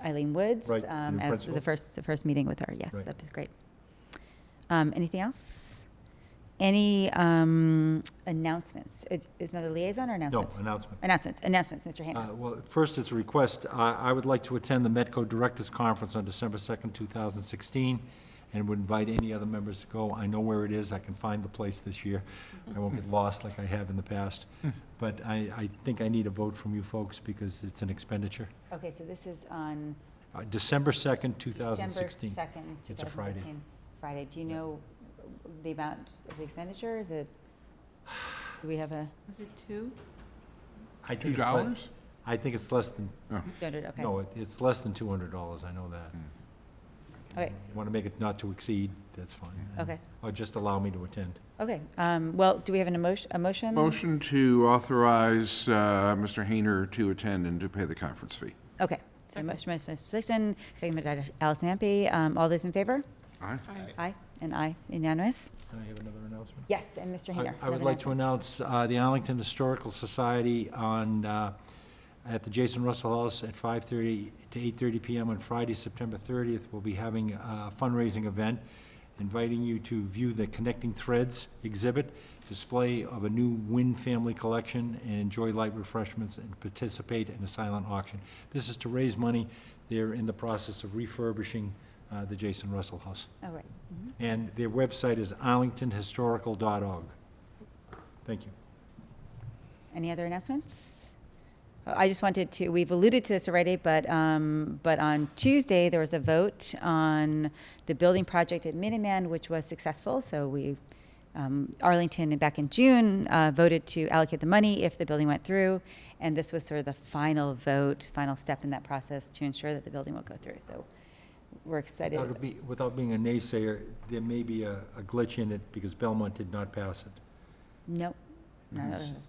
Eileen Woods Right, as the first meeting with her. Yes, Right. that was great. Anything else? Any announcements? Is another liaison or announcement? No, announcement. Announcements, Mr. Hayner. Well, first, it's a request. I would like to attend the Metco Directors Conference on December 2nd, 2016, and would invite any other members to go. I know where it is. I can find the place this year. I won't get lost like I have in the past. But I think I need a vote from you folks because it's an expenditure. Okay, so this is on December 2nd, 2016. December 2nd, 2016. It's a Friday. Friday. Do you know the amount of the expenditure? Is it, do we have a? Is it two? I think $2? I think it's less than, 200, okay. no, it's less than $200. I know that. Okay. You want to make it not to exceed, that's fine. Okay. Or just allow me to attend. Okay, well, do we have a motion? Motion to authorize Mr. Hayner to attend and to pay the conference fee. Okay, so motion by Mr. Sexton, second by Dr. Allison Ampe. All those in favor? Aye. Aye, and aye, unanimous. Can I have another announcement? Yes, and Mr. Hayner. I would like to announce the Arlington Historical Society at the Jason Russell House at 5:30 to 8:30 p.m. on Friday, September 30th. We'll be having a fundraising event, inviting you to view the Connecting Threads exhibit, display of a new Wynn family collection, and enjoy light refreshments and participate in a silent auction. This is to raise money. They're in the process of refurbishing the Jason Russell House. Oh, right. And their website is arlingtonhistorical.org. Thank you. Any other announcements? I just wanted to, we've alluded to this already, but on Tuesday, there was a vote on the building project at Minuteman, which was successful. So Arlington, back in June, voted to allocate the money if the building went through. And this was sort of the final vote, final step in that process to ensure that the building will go through. So we're excited. Without being a naysayer, there may be a glitch in it because Belmont did not pass it. Nope.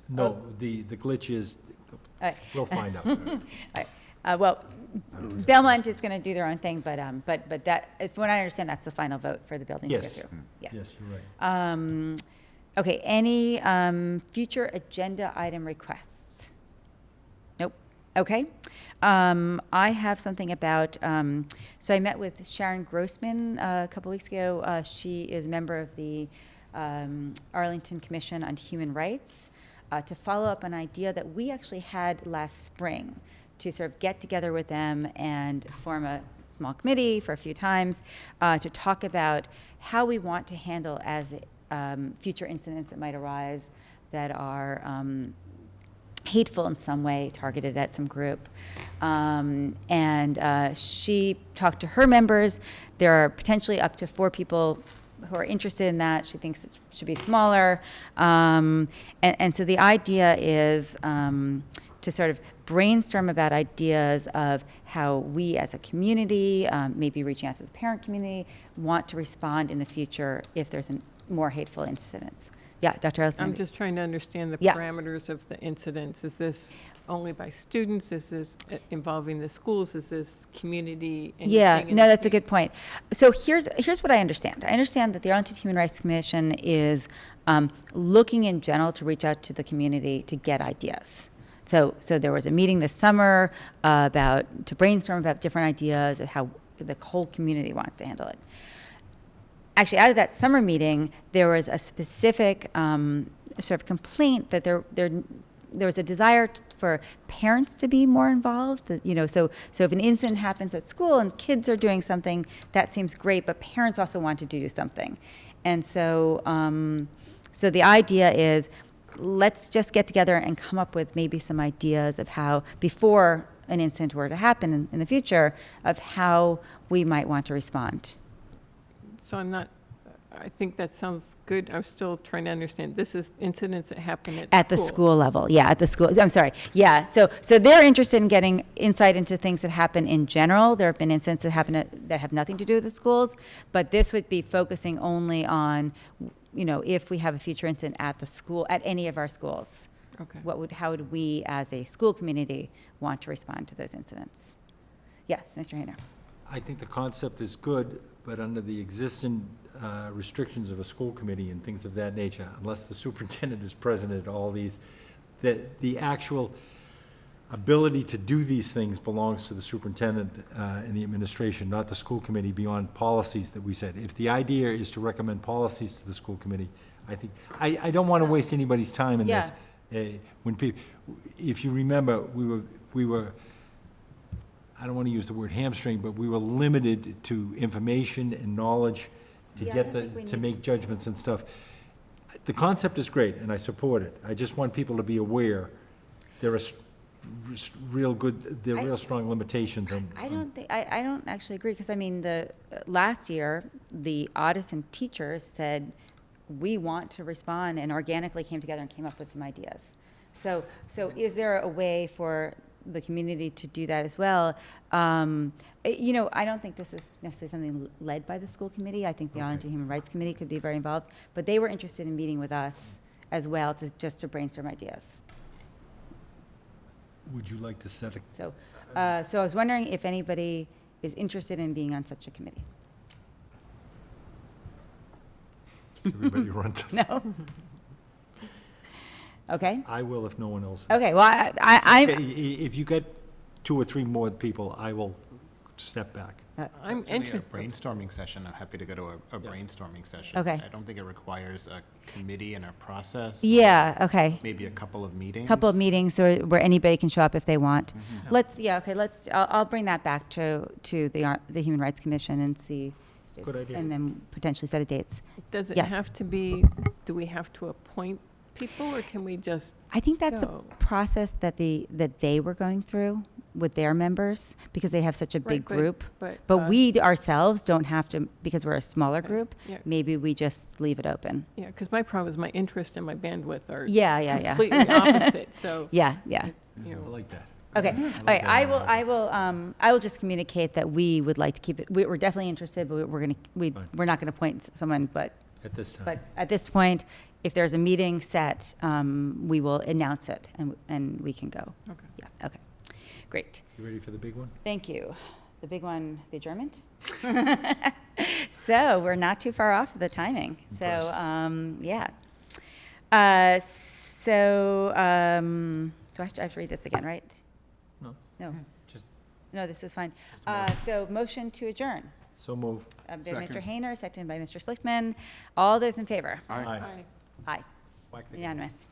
No, the glitch is, we'll find out. All right. Well, Belmont is going to do their own thing, but that, from what I understand, that's the final vote for the building to go through. Yes, you're right. Okay, any future agenda item requests? Nope. Okay. I have something about, so I met with Sharon Grossman a couple weeks ago. She is a member of the Arlington Commission on Human Rights, to follow up an idea that we actually had last spring, to sort of get together with them and form a small committee for a few times to talk about how we want to handle as future incidents that might arise that are hateful in some way, targeted at some group. She talked to her members. There are potentially up to 4 people who are interested in that. She thinks it should be smaller. And so the idea is to sort of brainstorm about ideas of how we as a community, maybe reaching out to the parent community, want to respond in the future if there's more hateful incidents. Yeah, Dr. Ellison. I'm just trying to understand the parameters of the incidents. Is this only by students? Is this involving the schools? Is this community? Yeah, no, that's a good point. So here's what I understand. I understand that the Arlington Human Rights Commission is looking in general to reach out to the community to get ideas. So there was a meeting this summer to brainstorm about different ideas of how the whole community wants to handle it. Actually, out of that summer meeting, there was a specific sort of complaint that there was a desire for parents to be more involved. So if an incident happens at school and kids are doing something, that seems great, but parents also want to do something. And so the idea is, let's just get together and come up with maybe some ideas of how, before an incident were to happen in the future, of how we might want to respond. So I think that sounds good. I'm still trying to understand. This is incidents that happen at the school level. Yeah, at the school. I'm sorry. Yeah. So they're interested in getting insight into things that happen in general. There have been incidents that happen that have nothing to do with the schools, but this would be focusing only on, if we have a future incident at the school, at any of our schools. Okay. How would we as a school community want to respond to those incidents? Yes, Mr. Hayner. I think the concept is good, but under the existing restrictions of a school committee and things of that nature, unless the superintendent is present at all these, the actual ability to do these things belongs to the superintendent and the administration, not the school committee, beyond policies that we set. If the idea is to recommend policies to the school committee, I think, I don't want to waste anybody's time in this. If you remember, we were I don't want to use the word hamstring, but we were limited to information and knowledge to make judgments and stuff. The concept is great, and I support it. I just want people to be aware there are real strong limitations on. I don't actually agree, because last year the Audison teachers said we want to respond, and organically came together and came up with some ideas. So is there a way for the community to do that as well? I don't think this is necessarily something led by the school committee. I think the Arlington Human Rights Committee could be very involved, but they were interested in meeting with us as well to brainstorm ideas. Would you like to set a? So I was wondering if anybody is interested in being on such a committee. Everybody runs. No. Okay. I will if no one else. Okay. Well, if you get 2 or 3 more people, I will step back. I'm interested. A brainstorming session. I'm happy to go to a brainstorming session. Okay. I don't think it requires a committee and a process. Yeah. Okay. Maybe a couple of meetings. Couple of meetings where anybody can show up if they want. Mm-hmm. I'll bring that back to the Human Rights Commission and see. Good idea. And then potentially set of dates. Does it Yes. have to be? Do we have to appoint people, or can we just I think that's a go? process that they were going through with their members, because they have such a big Right, group. but we us- ourselves don't have to, because we're a smaller group, yeah. maybe we just leave it open. Yeah, because my problem is my interest and my bandwidth are Yeah. completely opposite, so. Yeah. you I know, like that. Okay, I all like right, that. I will just communicate that we would like to keep it, we're definitely interested, but Fine. we're not gonna appoint someone, but At this time. But at this point, if there's a meeting set, we will announce it and we can go. Okay. Yeah, okay. Great. You ready for the big one? Thank you. The big one, the adjournment? So we're not too far off of the timing. So, yeah. Do I have to read this again, right? No. No. Just No, this is fine. a motion. So motion to adjourn. so move. By Mr. Second. Hayner, seconded by Mr. Schlichtman. All those in favor? Aye. Aye. Aye. Whack the- Unanimous.